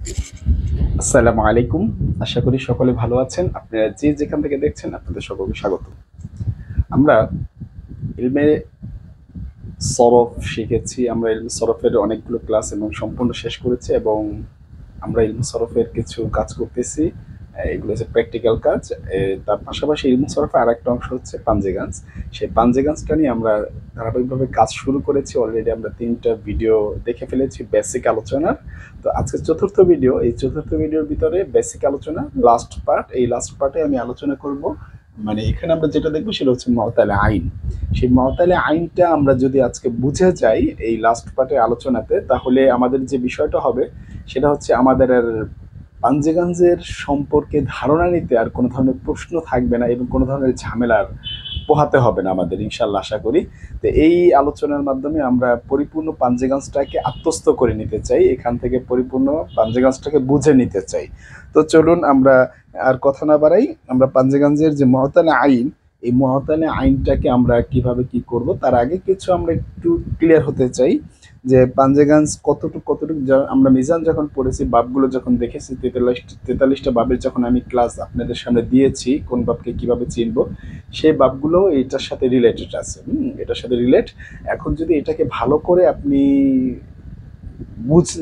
আসসালামু আলাইকুম। আশা করি সকলে ভালো আছেন। আপনারা যে যেখান থেকে দেখছেন আপনাদের সকলকে স্বাগত। আমরা ইলমে সরফ শিখেছি। আমরা ইলমে সরফের অনেকগুলো ক্লাস এবং সম্পূর্ণ শেষ করেছি এবং আমরা ইলমে সরফের কিছু কাজ করতেছি। এগুলো হচ্ছে প্র্যাকটিক্যাল কাজ। তার পাশাপাশি ইলমে সরফের আরেকটা অংশ হচ্ছে পাঞ্জেগাঞ্জ। সেই পাঞ্জেগাঞ্জটা নিয়ে আমরা ধারাবাহিকভাবে কাজ শুরু করেছি। অলরেডি আমরা ৩ টা ভিডিও দেখে ফেলেছি বেসিক আলোচনার। তো আজকে চতুর্থ ভিডিও। এই চতুর্থ ভিডিওর ভিতরে বেসিক আলোচনা লাস্ট পার্ট। এই লাস্ট পার্টে আমি আলোচনা করব, মানে এখানে আমরা যেটা দেখবো সেটা হচ্ছে মুআতালে আইন। সেই মুআতালে আইনটা আমরা যদি আজকে বুঝে যাই এই লাস্ট পার্টের আলোচনাতে, তাহলে আমাদের যে বিষয়টা হবে সেটা হচ্ছে আমাদের আর পাঞ্জেগাঞ্জের সম্পর্কে ধারণা নিতে আর কোনো ধরনের প্রশ্ন থাকবে না এবং কোনো ধরনের ঝামেলার পোহাতে হবে না আমাদের, ইনশাল্লাহ আশা করি। তো এই আলোচনার মাধ্যমে আমরা পরিপূর্ণ পাঞ্জেগাঞ্জটাকে আত্মস্থ করে নিতে চাই, এখান থেকে পরিপূর্ণ পাঞ্জেগাঞ্জটাকে বুঝে নিতে চাই। তো চলুন আমরা আর কথা না বাড়াই, আমরা পাঞ্জেগাঞ্জের যে মুআতালে আইন, এই মুআতালে আইনটাকে আমরা কিভাবে কি করব তার আগে কিছু আমরা একটু ক্লিয়ার হতে চাই যে পাঞ্জেগাঞ্জ কতটুকু আমরা মিজান যখন পড়েছি, বাবগুলো যখন দেখেছি, 43টা বাবের যখন আমি ক্লাস আপনাদের সামনে দিয়েছি কোন বাবকে কিভাবে চিনবো, সেই বাবগুলো এটার সাথে রিলেটেড আছে। এটার সাথে রিলেট। এখন যদি এটাকে ভালো করে আপনি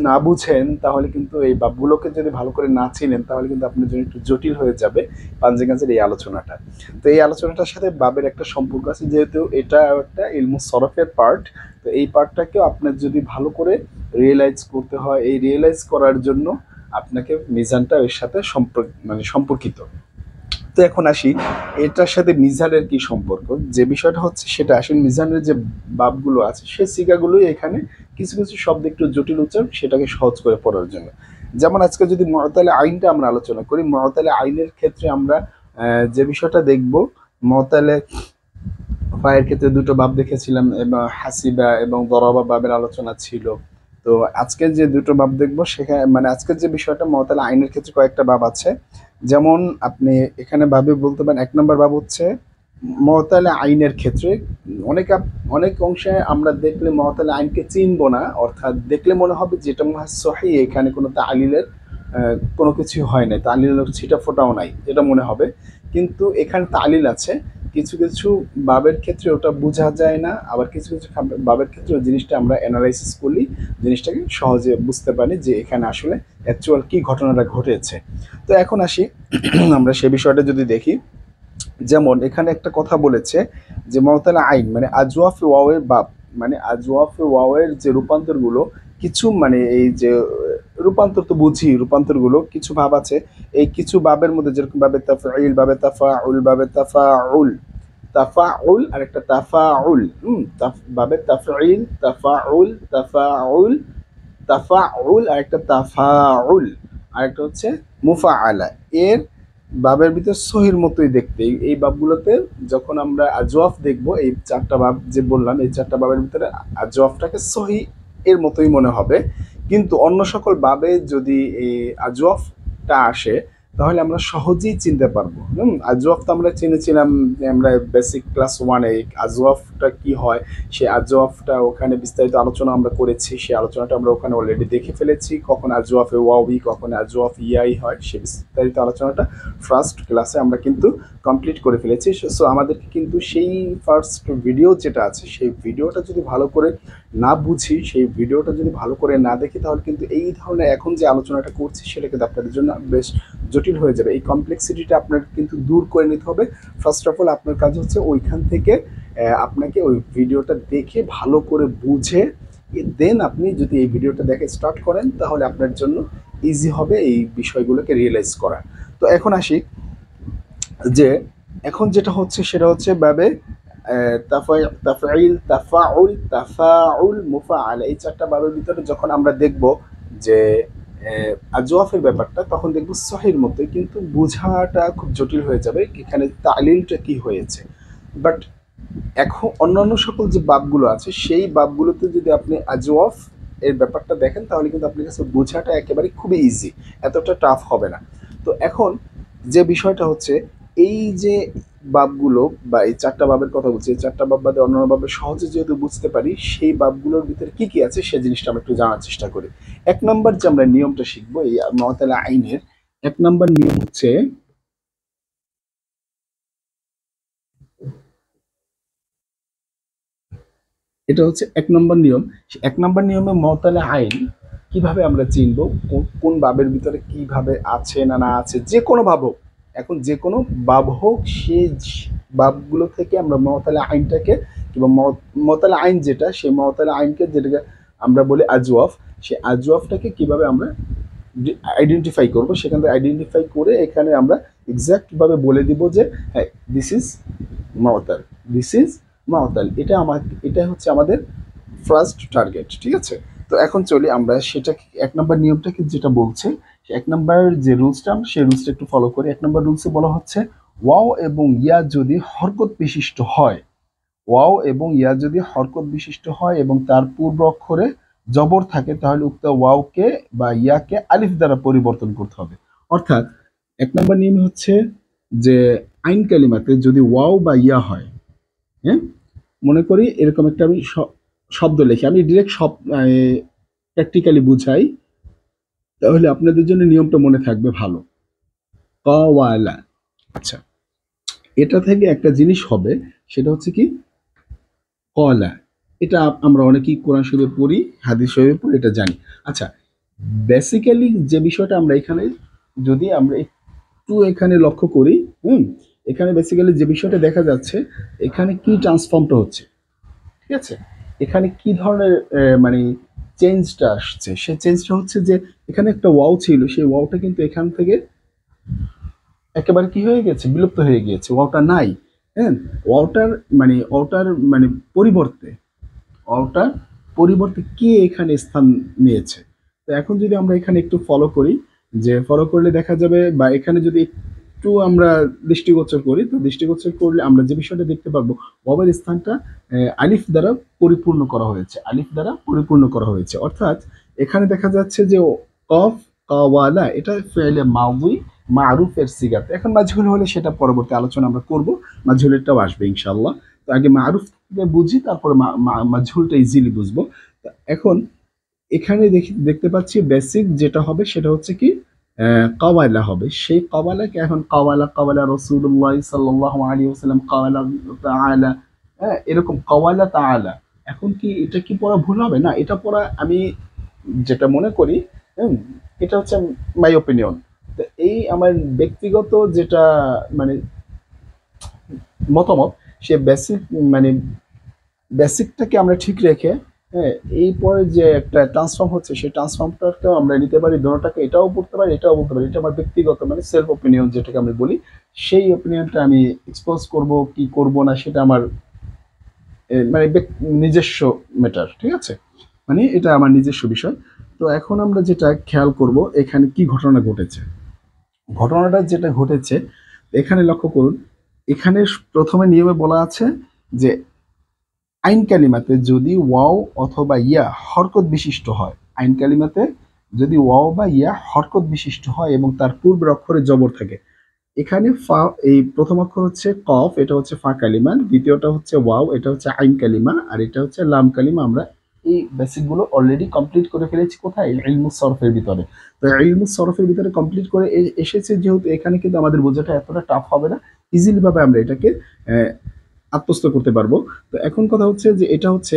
না বুঝেন, তাহলে কিন্তু এই বাবগুলোকে যদি ভালো করে না চিনেন, তাহলে কিন্তু আপনার জন্য একটু জটিল হয়ে যাবে পাঞ্জেগাঞ্জের এই আলোচনাটা। তো এই আলোচনাটার সাথে বাবের একটা সম্পর্ক আছে, যেহেতু এটা একটা ইলমু সরফের পার্ট। তো এই পার্টটাকেও আপনার যদি ভালো করে রিয়েলাইজ করতে হয়, এই রিয়েলাইজ করার জন্য আপনাকে মিজানটা এর সাথে সম্পর্কিত। তো এখন আসি এটার সাথে মিজানের কি সম্পর্ক। যে বিষয়টা হচ্ছে সেটা আসলে মিজানের যে বাবগুলো আছে সেই সিগাগুলোই এখানে কিছু কিছু শব্দ একটু জটিল উচ্চারণ, সেটাকে সহজ করে পড়ার জন্য। যেমন আজকে যদি মুআতালে আইনটা আমরা আলোচনা করি, মুআতালে আইনের ক্ষেত্রে আমরা যে বিষয়টা দেখব, মুআতালে ফায়ের ক্ষেত্রে দুটো বাব দেখেছিলাম এবং হাসিবা এবং দরাবা বাবের আলোচনা ছিল। তো আজকের যে দুটো বাব দেখবো সেখানে, মানে আজকের যে বিষয়টা মুআতালে আইনের ক্ষেত্রে কয়েকটা বাব আছে। যেমন আপনি এখানে ভাবে বলতে পারেন, ১ নম্বর বাব হচ্ছে মুআতালে আইনের ক্ষেত্রে অনেক অংশে আমরা দেখলে মুআতালে আইনকে চিনবো না, অর্থাৎ দেখলে মনে হবে যে এটা মনে হয় সহিহ, এখানে কোনো তালিলের কোনো কিছু হয় নাই, তালিলের ছিটা ফোটাও নাই, এটা মনে হবে। কিন্তু এখানে তালিল আছে। কিছু কিছু বাবের ক্ষেত্রে ওটা বোঝা যায় না, আবার কিছু কিছু বাবের ক্ষেত্রে ওই জিনিসটা আমরা অ্যানালাইসিস করলে জিনিসটাকে সহজে বুঝতে পারি যে এখানে আসলে অ্যাকচুয়াল কি ঘটনাটা ঘটেছে। তো এখন আসি আমরা সে বিষয়টা যদি দেখি। যেমন এখানে একটা কথা বলেছে যে মুআতালে আইন মানে আজওয়াফ ওয়াওয়ের বাব, মানে আজওয়াফ ওয়াওয়ের যে রূপান্তরগুলো, কিছু মানে এই যে রূপান্তর তো বুঝি, রূপান্তরগুলো কিছু ভাব আছে। এই কিছু বাবের মধ্যে যেরকম বাবে তাফঈল, বাবে তাফাউল, বাবে তাফাউল, তাফাউল আর একটা তাফাউল, বাবে তাফঈল, তাফাউল, তাফাউল, তাফাউল আর একটা তাফাউল, আর একটা হচ্ছে মুফাআলা। এর বাবের ভিতর সহির মতোই দেখতে এই বাবগুলোতে যখন আমরা আজওয়াফ দেখব, এই 4টা বাব যে বললাম, এই 4টা বাবের ভিতরে আজওয়াফটাকে সহি এর মতোই মনে হবে। কিন্তু অন্য সকল বাবে যদি এই আজওয়াফটা আসে, তাহলে আমরা সহজেই চিনতে পারবো। আজওয়াফ তো আমরা চিনেছিলাম, আমরা বেসিক ক্লাস 1-এ আজওয়াফটা কি হয় সেই আজওয়াফটা ওখানে বিস্তারিত আলোচনা আমরা করেছি। সেই আলোচনাটা আমরা ওখানে অলরেডি দেখে ফেলেছি, কখন আজওয়াফে ওয়াওই, কখন আজওয়াফ ইয়াই হয়, সে বিস্তারিত আলোচনাটা ফার্স্ট ক্লাসে আমরা কিন্তু কমপ্লিট করে ফেলেছি। সো আমাদেরকে কিন্তু সেই ফার্স্ট ভিডিও যেটা আছে, সেই ভিডিওটা যদি ভালো করে না বুঝি, সেই ভিডিওটা যদি ভালো করে না দেখি, তাহলে কিন্তু এই ধরনের এখন যে আলোচনাটা করছি সেটা কিন্তু আপনাদের জন্য বেশ জটিল হয়ে যাবে। এই কমপ্লেক্সিটিটা আপনার কিন্তু দূর করে নিতে হবে। ফার্স্ট অফ অল আপনার কাজ হচ্ছে ওইখান থেকে আপনাকে ওই ভিডিওটা দেখে ভালো করে বুঝে দেন আপনি যদি এই ভিডিওটা দেখে স্টার্ট করেন, তাহলে আপনার জন্য ইজি হবে এই বিষয়গুলোকে রিয়েলাইজ করা। তো এখন আসি যে এখন যেটা হচ্ছে সেটা হচ্ছে বাবে তাফঈল, তাফাউল, তাফাউল, মুফাআলা, এই 4টা বাবের ভিতরে যখন আমরা দেখব যে আজওয়াফের ব্যাপারটা, তখন দেখব সহির মতোই, কিন্তু বোঝাটা খুব জটিল হয়ে যাবে এখানে তালিলটা কি হয়েছে। বাট এখন অন্যান্য সকল যে বাবগুলো আছে সেই বাবগুলোতে যদি আপনি আজওয়াফ এর ব্যাপারটা দেখেন, তাহলে কিন্তু আপনার কাছে বোঝাটা একেবারে খুবই ইজি, এতটা টাফ হবে না। তো এখন যে বিষয়টা হচ্ছে, এই যে বাবগুলো বা এই 4টা বাবের কথা বলছি, এই 4টা বাব বাদে অন্যান্য বাবে সহজে যেহেতু বুঝতে পারি, সেই বাবগুলোর ভিতরে কি কি আছে সেই জিনিসটা আমরা একটু জানার চেষ্টা করি। 1 নম্বর যে আমরা নিয়মটা শিখবো এই মুআতালা আইনের 1 নম্বর নিয়ম হচ্ছে, এটা হচ্ছে 1 নম্বর নিয়ম। 1 নম্বর নিয়মে মুআতালা আইন কিভাবে আমরা চিনবো, কোন বাবের ভিতরে কিভাবে আছে না না আছে, যে কোনো ভাব হোক, এখন যে কোনো বাব হোক, সেই বাবগুলো থেকে আমরা মুআতালা আইনটাকে কিংবা মুআতালা আইন যেটা, সেই মুআতালা আইনকে যেটাকে আমরা বলি আজওয়াফ, সেই আজওয়াফটাকে কিভাবে আমরা আইডেন্টিফাই করব, সেখান থেকে আইডেন্টিফাই করে এখানে আমরা এক্সাক্টভাবে বলে দিব যে হ্যাঁ দিস ইজ মুআতাল, দিস ইজ মুআতাল। এটা হচ্ছে আমাদের ফার্স্ট টার্গেট, ঠিক আছে? তো এখন চলি আমরা সেটা 1 নম্বর নিয়মটাকে যেটা বলছে, 1 নম্বর যে রুলসটা, সেই রুলসটা একটু ফলো করি। 1 নম্বর রুলসে বলা হচ্ছে ওয়াও এবং ইয়া যদি হরকত বিশিষ্ট হয়, ওয়াও এবং ইয়া যদি হরকত বিশিষ্ট হয় এবং তার পূর্ব অক্ষরে জবর থাকে, তাহলে উক্ত ওয়াওকে বা ইয়াকে আলিফ দ্বারা পরিবর্তন করতে হবে। অর্থাৎ 1 নম্বর নিয়ম হচ্ছে যে আইন কালিমাতে যদি ওয়াও বা ইয়া হয়, হ্যাঁ, মনে করি এরকম একটা আমি শব্দ লিখি, আমি ডিরেক্ট সব প্র্যাকটিক্যালি বুঝাই, তাহলে আপনাদের জন্য নিয়মটা মনে থাকবে ভালো। কওয়ালা, আচ্ছা, এটা থেকে একটা জিনিস হবে, সেটা হচ্ছে কি কলা। এটা আমরা অনেকেই কোরআন শরীফে পড়ি, হাদিস শরীফে পড়ি, এটা জানি। আচ্ছা, বেসিক্যালি যে বিষয়টা আমরা এখানে যদি আমরা একটু এখানে লক্ষ্য করি, এখানে বেসিক্যালি যে বিষয়টা দেখা যাচ্ছে, এখানে কি ট্রান্সফর্মটা হচ্ছে, ঠিক আছে? এখানে কি ধরনের মানে চেঞ্জটা আসছে, সেই চেঞ্জটা হচ্ছে যে এখানে একটা ওয়াও ছিল, সেই ওয়াওটা কিন্তু এখান থেকে একেবারে কি হয়ে গেছে, বিলুপ্ত হয়ে গিয়েছে, ওয়াওটা নাই। হ্যাঁ, ওয়াওটার মানে পরিবর্তে, ওটার পরিবর্তে কে এখানে স্থান নিয়েছে। তো এখন যদি আমরা এখানে একটু ফলো করি, যে ফলো করলে দেখা যাবে, বা এখানে যদি একটু আমরা দৃষ্টিগোচর করি, তো দৃষ্টিগোচর করলে আমরা যে বিষয়টা দেখতে পারবো, ওয়াবের স্থানটা আলিফ দ্বারা পরিপূর্ণ করা হয়েছে, আলিফ দ্বারা পরিপূর্ণ করা হয়েছে। অর্থাৎ এখানে দেখা যাচ্ছে যে কফ কাওয়ালা এটা ফেলে মাউই মারুফের সিগাতে। এখন মাজহুল হলে সেটা পরবর্তী আলোচনা আমরা করব, মাজহুলেরটাও আসবে ইনশাআল্লাহ। তো আগে মারুফ বুঝি, তারপরে মাজহুলটা ইজিলি বুঝবো। এখন এখানে দেখতে পাচ্ছি বেসিক যেটা হবে সেটা হচ্ছে কি কাওয়ালা হবে। সেই কাওয়ালাকে এখন কাওয়ালা কাওয়ালা রাসূলুল্লাহ সাল্লাল্লাহু আলাইহি ওয়াসাল্লাম কাওয়ালা তাআলা, হ্যাঁ, এরকম কাওয়ালা তাআলা। এখন কি এটা কি পড়া ভুল হবে? না, এটা পড়া আমি যেটা মনে করি, হুম, এটা হচ্ছে মাই ওপিনিয়ন। তো এই আমার ব্যক্তিগত যেটা মানে মতামত, সে বেসিক মানে বেসিকটাকে আমরা ঠিক রেখে, হ্যাঁ, এই পরে যে একটা ট্রান্সফর্ম হচ্ছে, সেই ট্রান্সফর্মটাকেও আমরা নিতে পারি, দোনোটাকে, এটাও পড়তে পারি এটাও বলতে পারি। এটা আমার ব্যক্তিগত মানে সেলফ ওপিনিয়ন যেটাকে আমি বলি, সেই ওপিনিয়নটা আমি এক্সপোজ করব কি করব না সেটা আমার মানে নিজস্ব ম্যাটার, ঠিক আছে? মানে এটা আমার নিজস্ব বিষয়। তো এখন আমরা যেটা খেয়াল করব, এখানে কি ঘটনা ঘটেছে, ঘটনাটা যেটা ঘটেছে এখানে লক্ষ্য করুন। এখানে প্রথমে নিয়মে বলা আছে যে আইন কালিমাতে যদি ওয়াও অথবা ইয়া হরকত বিশিষ্ট হয়, আইন কালিমাতে যদি ওয়াও বা ইয়া হরকত বিশিষ্ট হয় এবং তার পূর্বের অক্ষরে জবর থাকে, এখানে ফা, এই প্রথম অক্ষর হচ্ছে কফ, এটা হচ্ছে ফা কালিমা, দ্বিতীয়টা হচ্ছে ওয়াও, এটা হচ্ছে আইন কালিমা, আর এটা হচ্ছে লাম কালিমা। আমরা এই বেসিকগুলো অলরেডি কমপ্লিট করে ফেলেছি কোথায়, ইলমুস সরফের ভিতরে। তো ইলমুস সরফের ভিতরে কমপ্লিট করে এসেছে যেহেতু, এখানে কিন্তু আমাদের বোঝাটা এতটা টাফ হবে না, ইজিলি ভাবে আমরা এটাকে আত্মস্থ করতে পারবো। তো এখন কথা হচ্ছে যে এটা হচ্ছে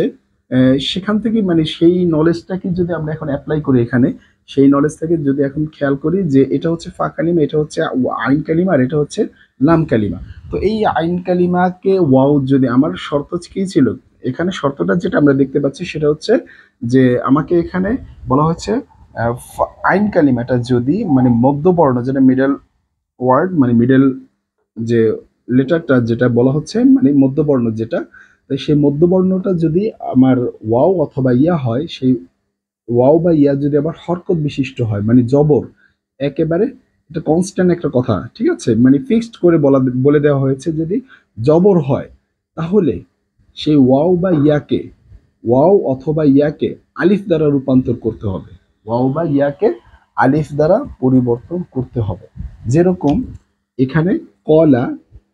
সেখান থেকে মানে সেই নলেজটাকে যদি আমরা এখন অ্যাপ্লাই করি এখানে, সেই নলেজ থেকে যদি এখন খেয়াল করি যে এটা হচ্ছে ফা কালিমা, এটা হচ্ছে আইন কালিমা, আর এটা হচ্ছে লাম কালিমা। তো এই আইন কালিমাকে ওয়াও যদি, আমার শর্ত কি ছিল এখানে, শর্তটা যেটা আমরা দেখতে পাচ্ছি সেটা হচ্ছে যে আমাকে এখানে বলা হচ্ছে আইন কালিমাটা যদি মানে মধ্যবর্ণ, যেটা মিডল ওয়ার্ড মানে মিডল যে লেটারটা যেটা বলা হচ্ছে মানে মধ্যবর্ণ যেটা, তাই সেই মধ্যবর্ণটা যদি আমার ওয়াও অথবা ইয়া হয়, সেই ওয়াও বা ইয়া যদি আবার হরকত বিশিষ্ট হয় মানে জবর, একেবারে এটা কনস্ট্যান্ট একটা কথা, ঠিক আছে, মানে ফিক্সড করে বলে দেওয়া হয়েছে, যদি জবর হয় তাহলে সেই ওয়াও বা ইয়াকে, ওয়াও অথবা ইয়াকে আলিফ দ্বারা রূপান্তর করতে হবে, ওয়াও বা ইয়াকে আলিফ দ্বারা পরিবর্তন করতে হবে। যেরকম এখানে কলা,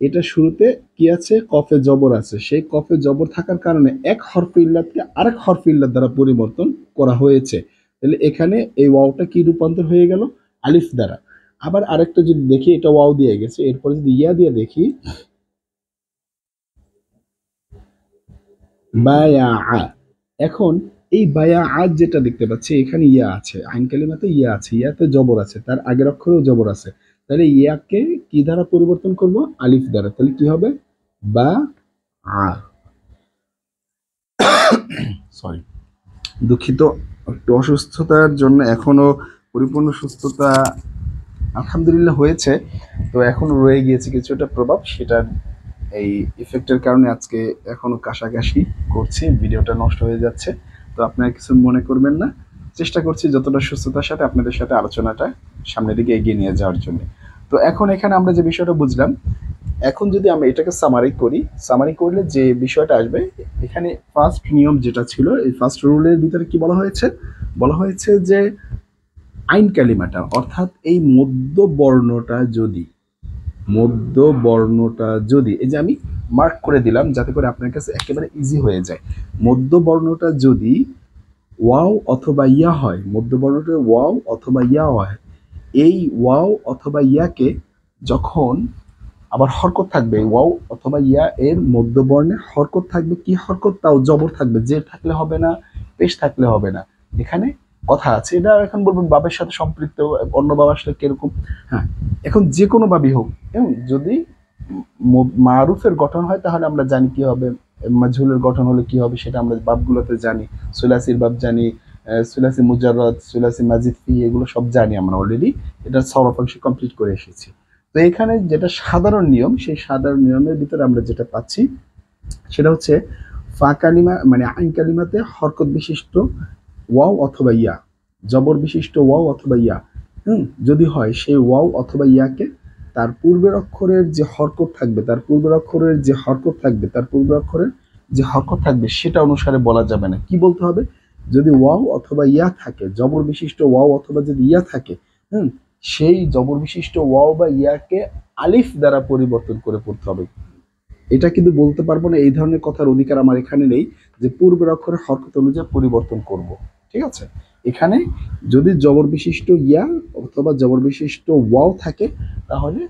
এটা শুরুতে কি আছে, কফে জবর আছে, সেই কফে জবর থাকার কারণে এক হরফে ইল্লাতকে আরেক হরফে ইল্লাত দ্বারা পরিবর্তন করা হয়েছে। তাহলে এখানে এই ওয়াওটা কি রূপান্তর হয়ে গেল, আলিফ দ্বারা। আবার আরেকটা যদি দেখি, এটা ওয়াও দিয়ে গেছে, এরপরে যদি ইয়া দিয়ে দেখি, বায়া। এখন এই বায়া আজ যেটা দেখতে পাচ্ছি, এখানে ইয়া আছে, আইন কালিমাতে ইয়া আছে, ইয়াতে জবর আছে, তার আগের অক্ষরেও জবর আছে। তাহলে ইয়াকে কি দ্বারা পরিবর্তন করব, আলিফ দ্বারা। তাহলে কি হবে, বা আ। সরি, দুঃখিত, একটু অসুস্থতার জন্য এখনো পরিপূর্ণ সুস্থতা আলহামদুলিল্লাহ হয়েছে, তো এখনো রয়ে গিয়েছে কিছুটা প্রভাব, সেটার এই ইফেক্টের কারণে আজকে এখনো কাশাকাশি করছি, ভিডিওটা নষ্ট হয়ে যাচ্ছে। তো আপনারা কিছু মনে করবেন না, চেষ্টা করছি যতটা সুস্থতার সাথে আপনাদের সাথে আলোচনাটা সামনের দিকে এগিয়ে নিয়ে যাওয়ার জন্য। তো এখন এখানে আমরা যে বিষয়টা বুঝলাম, এখন যদি আমরা এটাকে সামারি করি, সামারি করলে যে বিষয়টা আসবে, এখানে ফার্স্ট নিয়ম যেটা ছিল, এই ফার্স্ট রুলের ভিতরে কি বলা হয়েছে, বলা হয়েছে যে আইন কালিমাটা, অর্থাৎ এই মধ্য বর্ণটা যদি, মধ্য বর্ণটা যদি, এই যে আমি মার্ক করে দিলাম যাতে করে আপনার কাছে একেবারে ইজি হয়ে যায়, মধ্য বর্ণটা যদি ওয়াও অথবা ইয়া হয়, মধ্য বর্ণটা ওয়াও অথবা ইয়া হয়, এই ওয়াও অথবা ইয়াকে যখন আবার হরকত থাকবে, ওয়াও অথবা ইয়া এর মধ্য বর্ণে হরকত থাকবে, কি হরকত, তাও জবর থাকবে, যে থাকলে হবে না, পেশ থাকলে হবে না। এখানে কথা আছে, এটা এখন বলবেন বাবের সাথে সম্পৃক্ত, অন্য বাব আসলে কিরকম। হ্যাঁ, এখন যে কোনো বাবই হোক, যদি মারুফের গঠন হয় তাহলে আমরা জানি কি হবে, মাজহুলের গঠন হলে কি হবে সেটা আমরা বাবগুলোতে জানি, সুলাসির বাব জানি, সুলাসি মুজাররদ, সুলাসি মাজিদ ফি, এগুলো সব জানি আমরা অলরেডি, এটা সরফ অংশ কমপ্লিট করে এসেছি। তো এখানে যেটা সাধারণ নিয়ম, সেই সাধারণ নিয়মের ভিতরে আমরা যেটা পাচ্ছি সেটা হচ্ছে ফা কালিমা মানে আইন কালিমাতে হরকত বিশিষ্ট ওয়াও অথবা ইয়া, জবর বিশিষ্ট ওয়াও অথবা ইয়া, যদি হয়, সেই ওয়াও অথবা ইয়াকে তার পূর্বের অক্ষরের যে হরকত থাকবে, তার পূর্বের অক্ষরের যে হরকত থাকবে, তার পূর্বের অক্ষরের যে হরকত থাকবে সেটা অনুসারে বলা যাবে না। কি বলতে হবে, যদি ওয়াও অথবা ইয়া থাকে, জবর বিশিষ্ট ওয়াও অথবা যদি ইয়া থাকে, সেই জবর বিশিষ্ট ওয়াও বা ইয়াকে আলিফ দ্বারা পরিবর্তন করে পড়তে হবে। এটা কিন্তু বলতে পারবো না, এই ধরনের কথার অধিকার আমার এখানে নেই যে পূর্বের অক্ষরের হরকত অনুযায়ী পরিবর্তন করব, ঠিক আছে। এখানে যদি জবর বিশিষ্ট ইয়া অথবা জবর বিশিষ্ট ওয়াও থাকে, তাহলে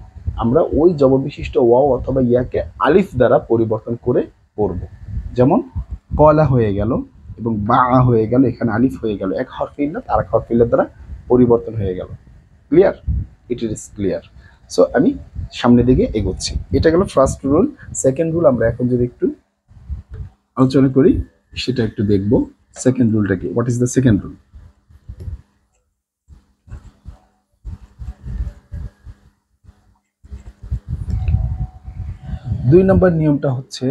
আমরা ওই জবর বিশিষ্ট ওয়াও অথবা ইয়াকে আলিফ দ্বারা পরিবর্তন করে পড়ব। যেমন কলা হয়ে গেল এবং বা হয়ে গেল, এখানে আলিফ হয়ে গেল, এক হরফ ইল্লাত আর এক হরফ ইল্লাত দ্বারা পরিবর্তন হয়ে গেল। Clear, it is clear. So আমি সামনের দিকে এগোচ্ছি, এটা গেল ফার্স্ট রুল। সেকেন্ড রুল আমরা এখন যদি একটু আলোচনা করি, সেটা একটু দেখব। সেকেন্ড রুলটা কি, what is the second rule? দুই নম্বর নিয়মটা হচ্ছে,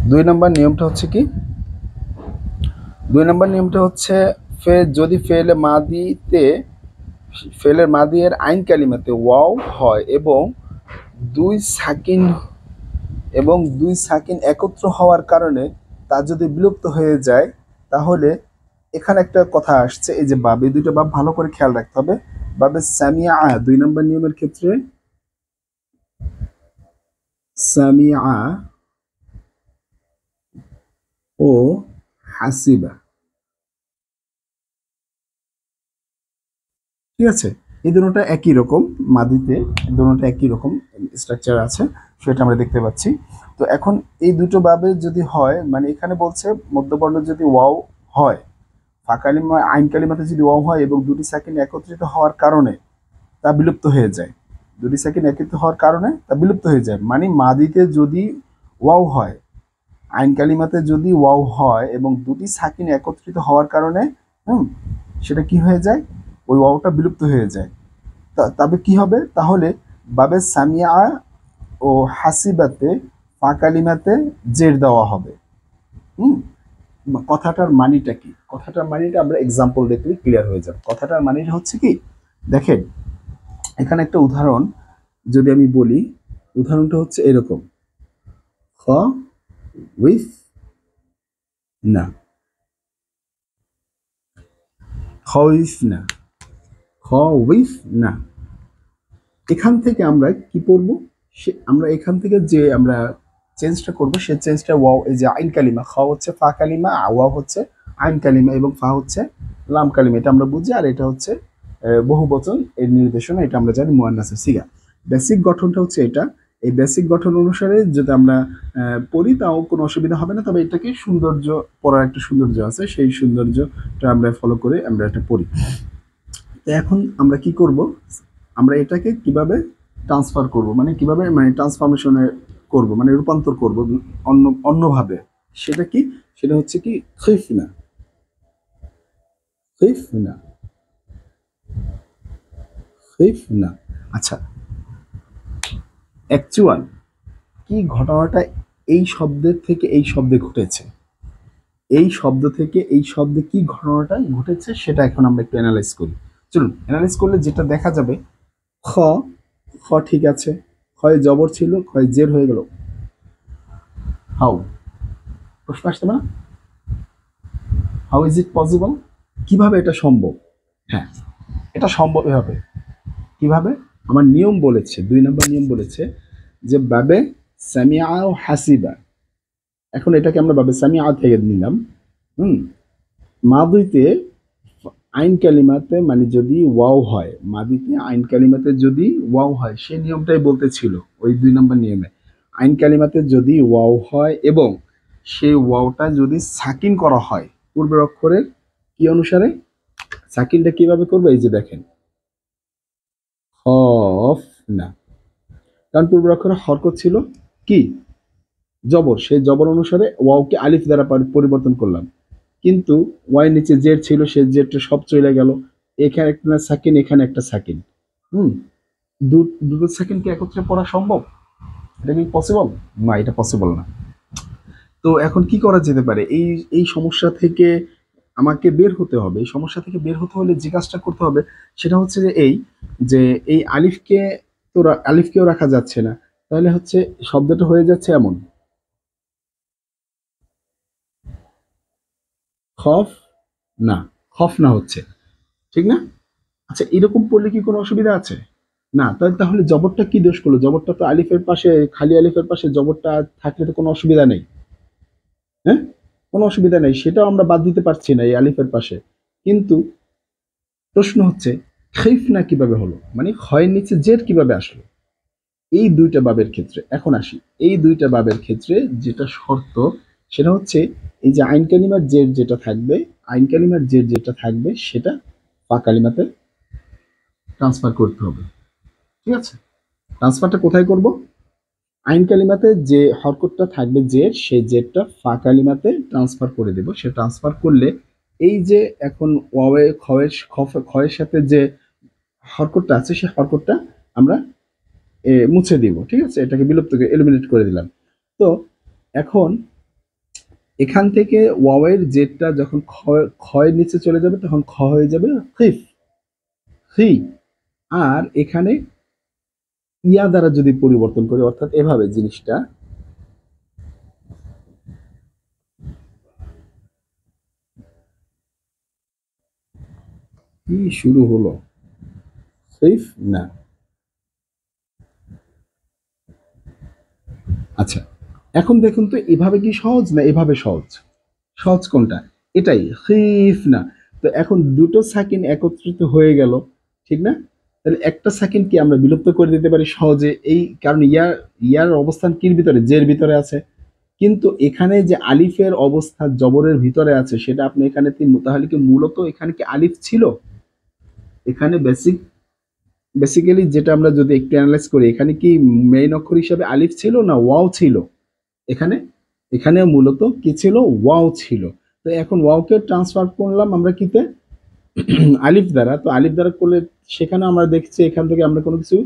দুই নম্বর নিয়মটা হচ্ছে কি, দুই নম্বর নিয়মটা হচ্ছে যদি ফেলে মাদিতে, ফেলের মাদি এর আইন কালিমাতে ওয়াও হয় এবং দুই সাকিন দুই সাকিন একত্র হওয়ার কারণে তা যদি বিলুপ্ত হয়ে যায়, তাহলে এখানে একটা কথা আসছে, এই যে বাব, এই দুটো বাব ভালো করে খেয়াল রাখতে হবে। বাবে সামিয়া, দুই নম্বর নিয়মের ক্ষেত্রে সামিয়া ও হাসিবা, ঠিক আছে, এই দুটোটা একই রকম, মাদিতে দুটোটা একই রকম স্ট্রাকচার আছে, সেটা আমরা দেখতে পাচ্ছি। তো এখন এই দুটো বাবে যদি হয়, মানে এখানে বলছে মধ্যবর্ণ যদি ওয়াও হয়, ফাঁকালিমা আইন কালিমাতে যদি ওয়াও হয় এবং দুটি সেকেন্ড একত্রিত হওয়ার কারণে তা বিলুপ্ত হয়ে যায়, দুটি সেকেন্ড একত্রিত হওয়ার কারণে তা বিলুপ্ত হয়ে যায়, মানে মাদিতে যদি ওয়াও হয়, আইন কালিমাতে যদি ওয়াও হয় এবং দুটি সাকিন একত্রিত হওয়ার কারণে সেটা কি হয়ে যায়, ওই ওয়াওটা বিলুপ্ত হয়ে যায়। তবে কি হবে, তাহলে বাবে সামিয়া ও হাসিবাতে ফা কালিমাতে জের দেওয়া হবে। কথাটার মানিটা কি, কথাটার মানিটা আমরা এক্সাম্পল দেখলে ক্লিয়ার হয়ে যাবে। কথাটার মানিটা হচ্ছে কি, দেখেন এখানে একটা উদাহরণ যদি আমি বলি, উদাহরণটা হচ্ছে এরকম, খ উইথ না, খ উইথ না, খ উইফ না। এখান থেকে আমরা কি করব, আমরা এখান থেকে যে আমরা চেঞ্জটা করব সে চেঞ্জটা ওয়াও, এই যে আইন কালিমা, খ হচ্ছে ফা কালিমা, ওয়াও হচ্ছে আইন কালিমা এবং ফা হচ্ছে লাম কালিমা, এটা আমরা বুঝি। আর এটা হচ্ছে বহু বচন এর নির্দেশনা, এটা আমরা জানি মুয়ান্নাসের সিগা। বেসিক গঠনটা হচ্ছে এটা। এই বেসিক গঠন অনুসারে যদি আমরা পড়ি তাও কোনো অসুবিধা হবে না, তবে এটাকে সৌন্দর্য, পড়ার একটা সৌন্দর্য আছে, সেই সৌন্দর্যটা আমরা ফলো করে আমরা এটা পড়ি। তো এখন আমরা কি করব, আমরা এটাকে কিভাবে ট্রান্সফার করব, মানে কিভাবে মানে ট্রান্সফরমেশনে করব, মানে রূপান্তর করব অন্যভাবে, সেটা কি, সেটা হচ্ছে কি খিফনা। খিফনা, খিফনা। আচ্ছা, অ্যাকচুয়াল কি ঘটনাটা এই শব্দের থেকে এই শব্দে ঘটেছে, এই শব্দ থেকে এই শব্দে কি ঘটনাটা ঘটেছে সেটা এখন আমরা একটু অ্যানালাইজ করি। চলুন অ্যানালাইজ করলে যেটা দেখা যাবে, খ, খ ঠিক আছে, ক্ষয় জবর ছিল, ক্ষয় জের হয়ে গেল। হাউ, প্রশ্ন আসতে না, হাউ ইজ ইট পসিবল, কিভাবে এটা সম্ভব? হ্যাঁ, এটা সম্ভব হবে কিভাবে, আমার নিয়ম বলেছে, 2 নম্বর নিয়ম বলেছে যে বাবে সামিআ ও হাসিবা। এখন এটাকে আমরা বাবে সামিআ থেকে নিলাম। মাদিতে আইন কালিমাতে মানে যদি ওয়াও হয়, মাদিতে আইন কালিমাতে যদি ওয়াও হয়, সেই নিয়মটাই বলতেছিল ওই 2 নম্বর নিয়মে। আইন কালিমাতে যদি ওয়াও হয় এবং সেই ওয়াওটা যদি সাকিন করা হয় পূর্বের অক্ষরের কি অনুসারে, সাকিনটা কিভাবে করবে, এই যে দেখেন খফ না, কারণ পূর্বের অক্ষরে হরকত ছিল কি জবর, সেই জবর অনুসারে ওয়াওকে আলিফ দ্বারা পরিবর্তন করলাম, কিন্তু ওয়াই নিচে জেড ছিল, সে জেডটা সব চলে গেল, এখানে একটা সাকিন, এখানে একটা সাকিন। হুম, দুটো সেকেন্ডকে একত্রে পড়া সম্ভব? এটা কি পসিবল? না, এটা পসিবল না। তো এখন কি করা যেতে পারে, এই এই সমস্যা থেকে আমাকে বের হতে হবে। এই সমস্যা থেকে বের হতে হলে যে কাজটা করতে হবে সেটা হচ্ছে যে এই, যে এই আলিফকে তো আলিফকেও রাখা যাচ্ছে না, তাহলে হচ্ছে শব্দটা হয়ে যাচ্ছে এমন খফ না, খফ না হচ্ছে, ঠিক না? আচ্ছা, এরকম পড়লে কি কোনো অসুবিধা আছে? না, তাহলে জবরটা কি দোষ করলো? জবরটা তো আলিফের পাশে, খালি আলিফের পাশে জবরটা থাকলে তো কোনো অসুবিধা নেই। হ্যাঁ, কোনো অসুবিধা নেই, সেটাও আমরা বাদ দিতে পারছি না এই আলিফের পাশে। কিন্তু প্রশ্ন হচ্ছে খেইফ না কিভাবে হলো, মানে ক্ষয়ের নিচে জের কিভাবে আসলো এই 2টা বাবের ক্ষেত্রে। এখন আসি, এই 2টা বাবের ক্ষেত্রে যেটা শর্ত সেটা হচ্ছে এই যে আইন কালিমার জের যেটা থাকবে, আইন কালিমার জের যেটা থাকবে সেটা পা কালিমাতে ট্রান্সফার করতে হবে। ঠিক আছে, ট্রান্সফারটা কোথায় করব? আইন কালিমাতে যে হরকতটা থাকবে জের, সেই জেরটা ফা কালিমাতে ট্রান্সফার করে দেব। সে ট্রান্সফার করলে এই যে এখন ওয়াওয়ে খয়ের সাথে যে হরকতটা আছে সেই হরকতটা আমরা মুছে দিব। ঠিক আছে, এটাকে বিলুপ্ত করে এলিমিনেট করে দিলাম। তো এখন এখান থেকে ওয়াওয়ের জেরটা যখন ক্ষয়ের নিচে চলে যাবে তখন খ হয়ে যাবে খিফ, হি। আর এখানে ইয়া দ্বারা যদি পরিবর্তন করি, অর্থাৎ এভাবে জিনিসটা কি শুরু হলো, সেফ না। আচ্ছা, এখন দেখুন তো এভাবে কি সহজ না এভাবে সহজ? সহজ কোনটা? এটাই, খিফ না। তো এখন দুটো সাকিন একত্রিত হয়ে গেল, ঠিক না? তাহলে একটা সাকিন কি আমরা বিলুপ্ত করে দিতে পারি সহজে, এই কারণ ইয়ার অবস্থান কির ভিতরে, জের ভিতরে আছে। কিন্তু এখানে যে আলিফের অবস্থা জবরের ভিতরে আছে সেটা আপনি এখানে তাহলে কি মূলত এখানে কি আলিফ ছিল? এখানে বেসিক্যালি যেটা আমরা যদি একটু অ্যানালাইজ করি, এখানে কি মেইন অক্ষর হিসেবে আলিফ ছিল না ওয়াও ছিল? এখানে এখানে মূলত কি ছিল, ওয়াও ছিল। তো এখন ওয়াওকে ট্রান্সফার করলাম আমরা কিতে, আলিফ দ্বারা। তো আলিফ দ্বারা করলে সেখানে আমরা দেখছি এখান থেকে আমরা কোনো কিছু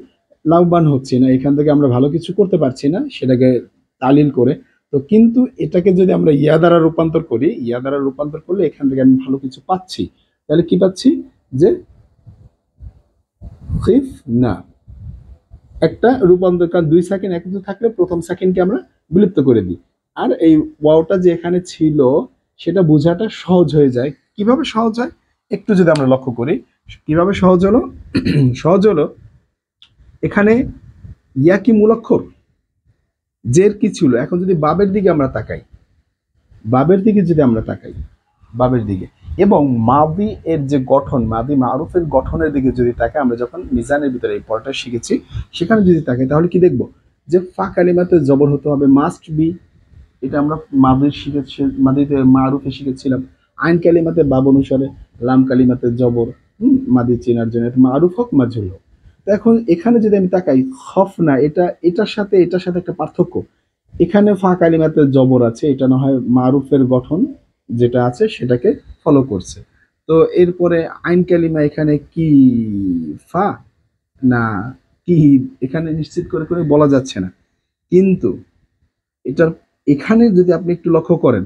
লাভবান হচ্ছি না, এখান থেকে আমরা ভালো কিছু করতে পারছি না সেটাকে তালিল করে। তো কিন্তু এটাকে যদি আমরা ইয়া দ্বারা রূপান্তর করি, ইয়া দ্বারা রূপান্তর করলে এখান থেকে আমি ভালো কিছু পাচ্ছি। তাহলে কি পাচ্ছি, যে খিফ না, একটা রূপান্তর, কারণ 2 সেকেন্ড একত্র থাকলে প্রথম সেকেন্ডকে আমরা বিলুপ্ত করে দিই। আর এই ওয়াওটা যে এখানে ছিল সেটা বোঝাটা সহজ হয়ে যায়। কিভাবে সহজ হয় একটু যদি আমরা লক্ষ্য করি, কিভাবে সহজ হলো? সহজ হলো, এখানে ইয়া কি মূলাক্ষর, জের কি ছিল। এখন যদি বাবের দিকে আমরা তাকাই, বাবের দিকে যদি আমরা তাকাই, বাবের দিকে এবং মাদি এর যে গঠন, মাদি মারুফের গঠনের দিকে যদি তাকাই, আমরা যখন মিজানের ভিতরে এই পড়াটা শিখেছি সেখানে যদি তাকাই তাহলে কি দেখবো যে ফা কালিমাতে জবর হতে হবে, মাস্ট বি। এটা আমরা মাদির শিখেছি, মাদিতে মারুফে শিখেছিলাম। আইন কালিমাতে বাব অনুসারে, লাম কালিমাতে জবর, মাদি চেনার জন্য এটা মারুফ হোক মাজহুল হোক। তো এখন এখানে যদি আমি তাকাই, খফ না, এটার সাথে একটা পার্থক্য। এখানে ফা কালিমাতে জবর আছে, এটা না হয় মারুফের গঠন যেটা আছে সেটাকে ফলো করছে। তো এরপরে আইন কালিমা এখানে কি ফা না কি, এখানে নিশ্চিত করে করে বলা যাচ্ছে না। কিন্তু এটার এখানে যদি আপনি একটু লক্ষ্য করেন,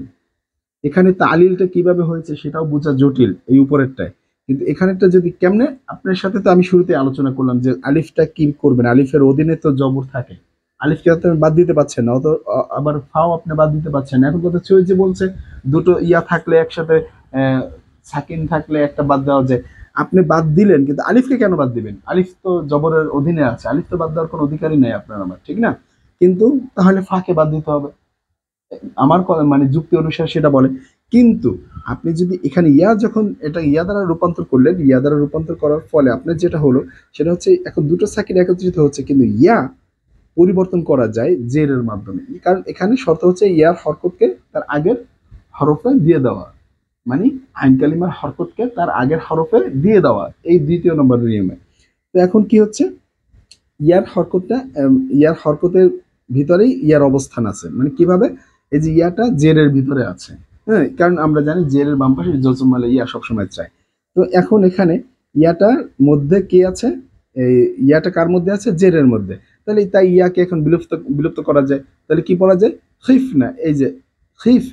এখানে তালিলটা কিভাবে হয়েছে সেটাও বোঝা জটিল এই উপরেরটায়। কিন্তু এখানেরটা যদি কেমনে, আপনার সাথে তো আমি শুরুতে আলোচনা করলাম যে আলিফটা কি করবেন, আলিফের অধীনে তো জবর থাকে, আলিফকে আপনি বাদ দিতে পারছেন না, অত আবার ফাও আপনি বাদ দিতে পারছেন না। এখন কথা হচ্ছে ওই যে বলছে দুটো ইয়া থাকলে একসাথে সাকিন থাকলে একটা বাদ দেওয়া যায়, আপনি বাদ দিলেন কিন্তু আলিফকে কেন বাদ দিবেন? আলিফ তো জবরের অধীনে আছে, আলিফ তো বাদ দেওয়ার কোনো অধিকারই নেই আপনার আমার, ঠিক না? কিন্তু তাহলে ফাকে বাদ দিতে হবে, আমার মানে যুক্তি অনুসারে সেটা বলে। কিন্তু আপনি যদি এখানে ইয়া, যখন এটা ইয়া দ্বারা রূপান্তর করলেন, ইয়া দ্বারা রূপান্তর করার ফলে আপনার যেটা হলো সেটা হচ্ছে এখন দুটো সাকিন একত্রিত হচ্ছে, কিন্তু ইয়া পরিবর্তন করা যায় জেরের মাধ্যমে। কারণ এখানে শর্ত হচ্ছে ইয়ার হরকতকে তার আগের হরফে দিয়ে দেওয়া, মানে আইন কালিমার হরকতকে তার আগের হরফে দিয়ে দেওয়া, এই দ্বিতীয় নম্বর নিয়মে। তো এখন কি হচ্ছে, ইয়ার হরকতটা ইয়ার হরকতের ভিতরেই ইয়ার অবস্থান আছে, মানে কিভাবে, এই যে ইয়াটা জেরের ভিতরে আছে, হ্যাঁ, কারণ আমরা জানি জেরের বাম পাশে জজমালে ইয়া সবসময় চাই। তো এখন এখানে ইয়াটার মধ্যে কি আছে, এই ইয়াটা কার মধ্যে আছে, জেরের মধ্যে। তাহলে তাই ইয়াকে এখন বিলুপ্ত বিলুপ্ত করা যায়। তাহলে কি বলা যায়, খিফ না, এই যে খিফ,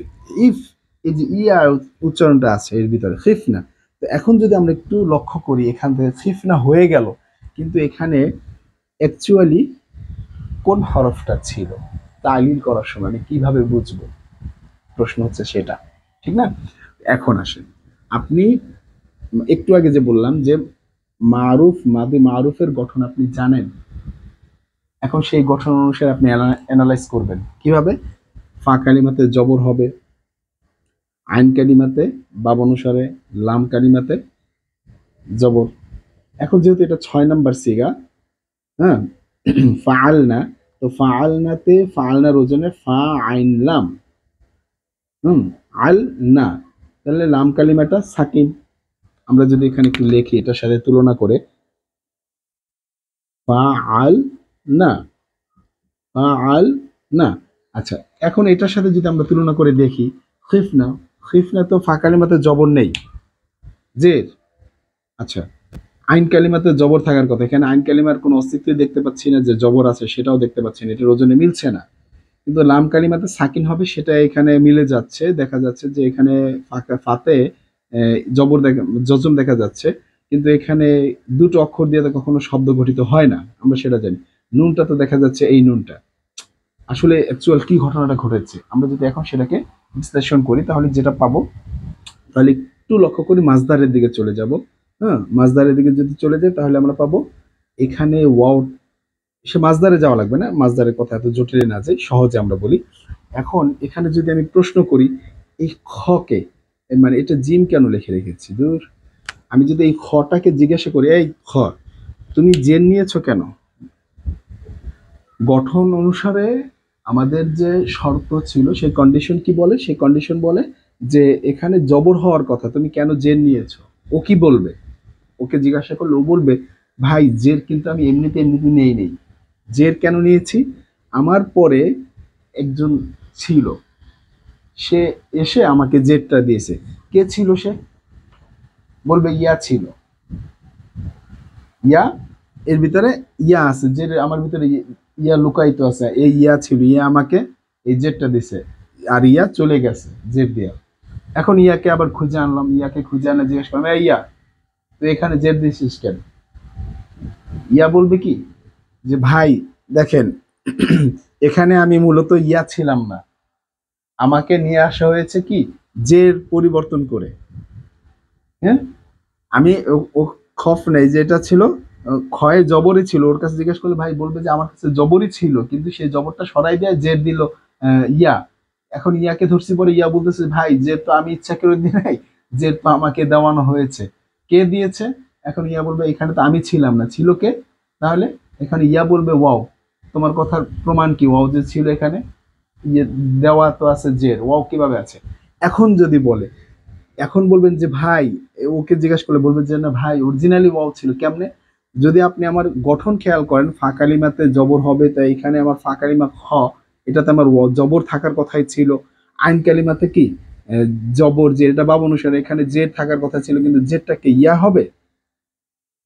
ইফ, এই যে ইয়া উচ্চারণটা আছে এর ভিতরে, খিফ না। তো এখন যদি আমরা একটু লক্ষ্য করি, এখান থেকে খিফ না হয়ে গেল, কিন্তু এখানে অ্যাকচুয়ালি কোন হরফটা ছিল তালিল করার সময় আমি কিভাবে বুঝবো, প্রশ্ন হচ্ছে সেটা, ঠিক না? এখন আসেন, আপনি একটু আগে যে বললাম যে মারুফ, মাদি মারুফের গঠন আপনি জানেন, এখন সেই গঠন অনুসারে আপনি অ্যানালাইজ করবেন কিভাবে। ফা কালিমাতে জবর হবে, আইন কালিমাতে বাব অনুসারে, লাম কালিমাতে জবর। এখন যেহেতু এটা 6 নম্বর সিগা, হ্যাঁ, ফাআলনা, তো ফাআলনাতে ফাআলনার ওজনে ফা আইন লাম, আল না, তাহলে লাম কালিমাটা সাকিন। আমরা যদি এখানে একটু লিখি এটার সাথে তুলনা করে, ফা আল না, ফা আল না। আচ্ছা, এখন এটার সাথে যদি আমরা তুলনা করে দেখি, খিফনা, খিফনা তো ফা কালিমাতে জবর নেই, জের। আচ্ছা, আইন কালিমাতে জবর থাকার কথা, এখানে আইন কালিমার কোনো অস্তিত্বই দেখতে পাচ্ছি না, যে জবর আছে সেটাও দেখতে পাচ্ছি না, এটার ওজনে মিলছে না। কিন্তু লাম কালিমাতে সাকিন হবে সেটা এখানে মিলে যাচ্ছে, দেখা যাচ্ছে যে এখানে ফাতে জবর দেখা, জজম দেখা যাচ্ছে, কিন্তু এখানে দুটো অক্ষর দিয়ে তো কখনো শব্দ গঠিত হয় না, আমরা সেটা জানি। নুনটা তো দেখা যাচ্ছে, এই নুনটা আসলে অ্যাকচুয়াল কি ঘটনাটা ঘটেছে আমরা যদি এখন সেটাকে বিশ্লেষণ করি তাহলে যেটা পাবো, তাহলে একটু লক্ষ্য করি, মাজদারের দিকে চলে যাব। হ্যাঁ, মাজদারের দিকে যদি চলে যাই তাহলে আমরা পাবো এখানে ওয়াও, সে মাজদারে যাওয়া লাগবে না, মাজদারের কথা এত জটিলে না যাই, সহজে আমরা বলি। এখন এখানে যদি আমি প্রশ্ন করি, এই খকে, মানে এটা জিম কেন লিখে রেখেছি দূর, আমি যদি এই খটাকে জিজ্ঞাসা করি, এই খ তুমি জেন নিয়েছো কেন, গঠন অনুসারে আমাদের যে শর্ত ছিল সেই কন্ডিশন কি বলে, সেই কন্ডিশন বলে যে এখানে জবর হওয়ার কথা, তুমি কেন জেন নিয়েছো। ও কি বলবে, ওকে জিজ্ঞাসা করলে ও বলবে, ভাই জের কিন্তু আমি এমনিতে এমনিতে নেই, জের কেন নিয়েছি, আমার পরে একজন ছিল, সে এসে আমাকে জেরটা দিয়েছে। কে ছিল সে, বলবে ইয়া ছিল, ইয়া, এর ভিতরে ইয়া আছে, যে আমার ভিতরে ইয়া লুকায়িত আছে, এই ইয়া ছিল, ইয়া আমাকে এই জেরটা দিছে, আর ইয়া চলে গেছে জের দিয়া। এখন ইয়াকে আবার খুঁজে আনলাম, ইয়াকে খুঁজে আনা জিজ্ঞেস করলাম, এই ইয়া তুই এখানে জের দিছিস কেন, ইয়া বলবে কি যে ভাই দেখেন এখানে আমি মূলত ইয়া ছিলাম না, আমাকে নিয়ে আসা হয়েছে কি জের পরিবর্তন করে, হ্যাঁ, আমি ও খফ নেই, যেটা ছিল ক্ষয়ে জবরই ছিল। ওর কাছে জিজ্ঞেস করলে ভাই বলবে যে আমার কাছে জবরই ছিল, কিন্তু সেই জবরটা সরাই দেয় জের দিল ইয়া। এখন ইয়াকে ধরছি পরে ইয়া বলতেছে ভাই যে তো আমি ইচ্ছা করে দিই নাই, যে তো আমাকে দেওয়ানো হয়েছে। কে দিয়েছে? এখন ইয়া বলবে এখানে তো আমি ছিলাম না, ছিল কে? তাহলে এখানে ইয়া বলবে ওয়াও, তোমার কথার প্রমাণ কি? ওয়াও যে ছিল এখানে, ইয়ে দেওয়া তো আছে জের, ওয়াও কিভাবে আছে? এখন যদি বলে, এখন বলবেন যে ভাই, ওকে জিজ্ঞাসা করলে বলবেন যে না ভাই অরিজিনালি ওয়াও ছিল। কেমনে? যদি আপনি আমার গঠন খেয়াল করেন, ফা কালিমাতে জবর হবে, তাই এখানে আমার ফা কালিমা খ, এটাতে আমার জবর থাকার কথাই ছিল। আইন কালিমাতে কি জবর যে, এটা বাব অনুসারে এখানে জের থাকার কথা ছিল, কিন্তু জেরটা কি ইয়া হবে?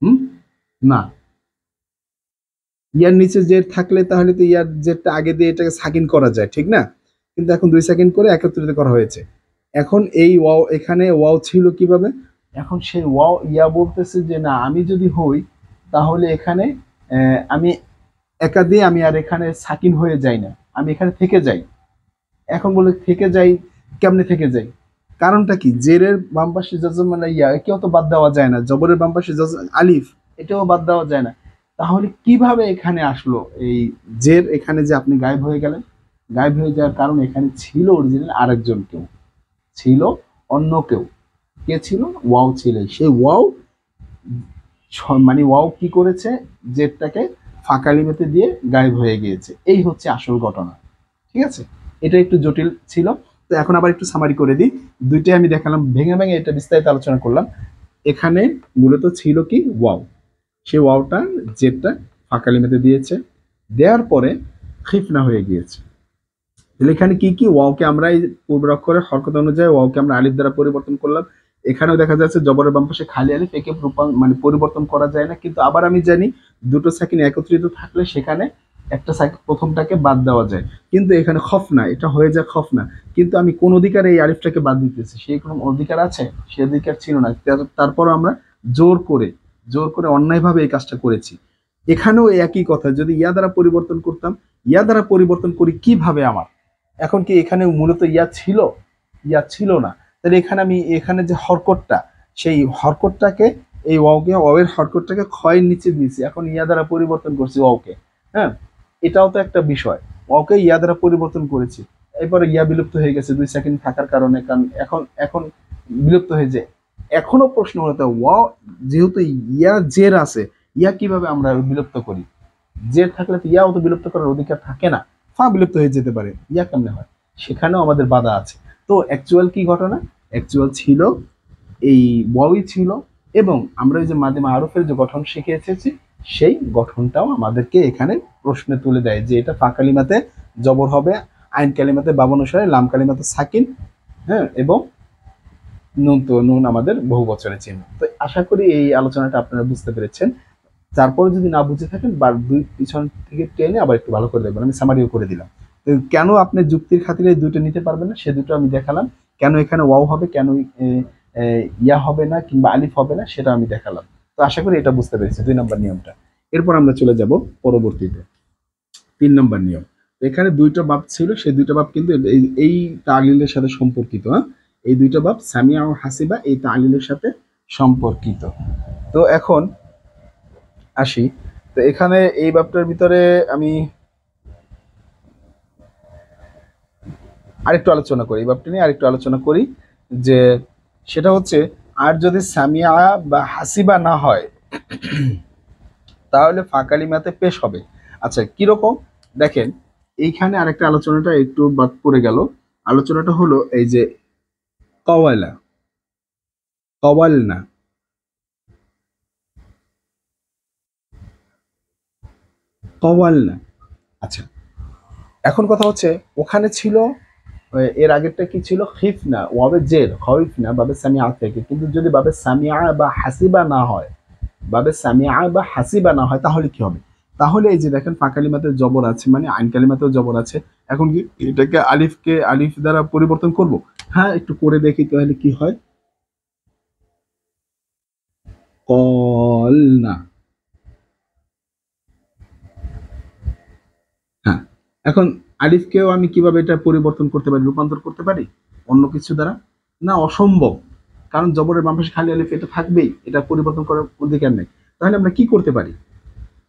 হুম, না। ইয়ার নিচে জের থাকলে তাহলে তো ইয়ার জেরটা আগে দিয়ে এটাকে সাকিন করা যায়, ঠিক না? কিন্তু এখন 2 সেকেন্ড করে একত্রিত করা হয়েছে। এখন এই ওয়াও, এখানে ওয়াও ছিল কিভাবে? এখন সেই ওয়াও ইয়া বলতেছে যে না আমি যদি হই তাহলে এখানে আমি একা দিয়ে আমি আর এখানে সাকিন হয়ে যাই না, আমি এখানে থেকে যাই। এখন বলে থেকে যাই, কেমনে থেকে যাই? কারণটা কি? জেরের বাম পাশে যজম মানে ইয়া, একেও তো বাদ দেওয়া যায় না। জবরের বাম পাশে আলিফ, এটাও বাদ দেওয়া যায় না। তাহলে কিভাবে এখানে আসলো এই জের? এখানে যে আপনি গায়েব হয়ে গেলেন, গায়েব হয়ে যাওয়ার কারণ এখানে ছিল অরিজিনাল আরেকজন কেউ, ছিল অন্য কেউ। কে ছিল? ওয়াও ছিল। সেই ওয়াও মানে ওয়াও কি করেছে? জেরটাকে ফাঁকা লিমিতে দিয়ে গায়েব হয়ে গিয়েছে। এই হচ্ছে আসল ঘটনা, ঠিক আছে? এটা একটু জটিল ছিল। তো এখন আবার একটু সামারি করে দিই। দুইটাই আমি দেখালাম, ভেঙে ভেঙে এটা বিস্তারিত আলোচনা করলাম। এখানে মূলত ছিল কি ওয়াও, সেই ওয়াওটা জেরটা ফাঁকা লিমিতে দিয়েছে, দেওয়ার পরে খিফনা হয়ে গিয়েছে। তাহলে এখানে কি কি? ওয়াওকে আমরা এই পূর্ব অক্ষরের হরকত অনুযায়ী ওয়াওকে আমরা আলিফ দ্বারা পরিবর্তন করলাম। এখানেও দেখা যাচ্ছে জবরের বাম পাশে খালি আলিফ, একে মানে পরিবর্তন করা যায় না। কিন্তু আবার আমি জানি দুটো সাকিন একত্রিত থাকলে সেখানে একটা সাকিন প্রথমটাকে বাদ দেওয়া যায়, কিন্তু এখানে খফ না, এটা হয়ে যায় খফ না। কিন্তু আমি কোন অধিকারে এই আলিফটাকে বাদ দিতেছি? সেই কোনো অধিকার আছে? সে অধিকার ছিল না। তারপর আমরা জোর করে, জোর করে অন্যায়ভাবে এই কাজটা করেছি। এখানেও একই কথা, যদি ইয়া দ্বারা পরিবর্তন করতাম, ইয়া দ্বারা পরিবর্তন করি কিভাবে আমার? এখন কি এখানে মূলত ইয়া ছিল? ইয়া ছিল না। তাহলে এখানে আমি এখানে যে হরকতটা, সেই হরকতটাকে, এই ওয়াওকে, ওয়াওয়ের হরকতটাকে ক্ষয়ের নিচে দিয়েছি, এখন ইয়া দ্বারা পরিবর্তন করছি ওয়াওকে। হ্যাঁ, এটাও তো একটা বিষয়। ওয়াওকে ইয়া দ্বারা পরিবর্তন করেছি, এরপরে ইয়া বিলুপ্ত হয়ে গেছে 2 সেকেন্ড থাকার কারণে, কারণ এখন এখন বিলুপ্ত হয়ে যায়। এখনো প্রশ্ন হতো ওয়াও যেহেতু ইয়া জের আছে, ইয়া কিভাবে আমরা বিলুপ্ত করি? জের থাকলে তো ইয়াও তো বিলুপ্ত করার অধিকার থাকে না, ফা বিলুপ্ত হয়ে যেতে পারে, ইয়া কেমনে হয়? সেখানেও আমাদের বাধা আছে। তো অ্যাকচুয়াল কি ঘটনা? অ্যাকচুয়াল ছিল এই ওয়াওই ছিল, এবং আমরা ওই যে মাধ্যমে আরফের যে গঠন শিখে এসেছি, সেই গঠনটাও আমাদেরকে এখানে প্রশ্নে তুলে দেয় যে এটা ফা কালিমাতে জবর হবে, আইন কালিমাতে বাব অনুসারে, লাম কালিমাতে সাকিন, হ্যাঁ, এবং নুন, তো নুন আমাদের বহু বচনের চিহ্ন। তো আশা করি এই আলোচনাটা আপনারা বুঝতে পেরেছেন। তারপরে যদি না বুঝে থাকেন বা দুই পিছন থেকে টেনে আবার একটু ভালো করে দেখবেন, আমি সামারিও করে দিলাম। তো কেন আপনি যুক্তির খাতিরে এই দুটো নিতে পারবেন না, সে দুটো আমি দেখালাম। কেন এখানে ওয়াও হবে, কেন ইয়া হবে না কিংবা আলিফ হবে না, সেটা আমি দেখালাম। তো আশা করি এটা বুঝতে পেরেছি 2 নম্বর নিয়মটা। এরপর আমরা চলে যাব পরবর্তীতে 3 নম্বর নিয়ম। এখানে দুইটা বাব ছিল, সেই দুইটা বাব কিন্তু এই তালিলের সাথে সম্পর্কিত। হ্যাঁ, এই দুইটা বাব সামিয়া ও হাসিবা এই তালিলের সাথে সম্পর্কিত। তো এখন আসি। তো এখানে এই বাবটার ভিতরে আমি আরেকটু আলোচনা করি, এই বাবটা নিয়ে আরেকটু আলোচনা করি, যে সেটা হচ্ছে আর যদি সামিয়া বা হাসিবা না হয় তাহলে ফাঁকালিমাতে পেশ হবে। আচ্ছা, কিরকম? দেখেন, এইখানে আরেকটা আলোচনাটা একটু বাদ পড়ে গেল। আলোচনাটা হলো এই যে কওয়ালা, কওয়ালনা, কওয়ালনা। আচ্ছা, এখন কথা হচ্ছে ওখানে ছিল এর আগেরটা কি ছিল? খিফনা, ওয়াবে জের, খইফনা বাবে সামিআ থেকে। কিন্তু যদি বাবে সামিআ বা হাসিবা না হয়, বাবে সামিআ বা হাসিবা না হয়, তাহলে কি হবে? তাহলে এই যে দেখেন ফা কালিমাতে জবর আছে, মানে আইন কালিমাতেও জবর আছে। এখন কি এটাকে আলিফকে আলিফ দ্বারা পরিবর্তন করব? হ্যাঁ, একটু করে দেখি তাহলে কি হয়। কলনা। হ্যাঁ, এখন আলিফকেও আমি কিভাবে এটা পরিবর্তন করতে পারি, রূপান্তর করতে পারি অন্য কিছু দ্বারা? না, অসম্ভব। কারণ জবরের বাম পাশে খালি আলিফ এটা থাকবেই, এটা পরিবর্তন করার অধিকার নেই। তাহলে আমরা কি করতে পারি?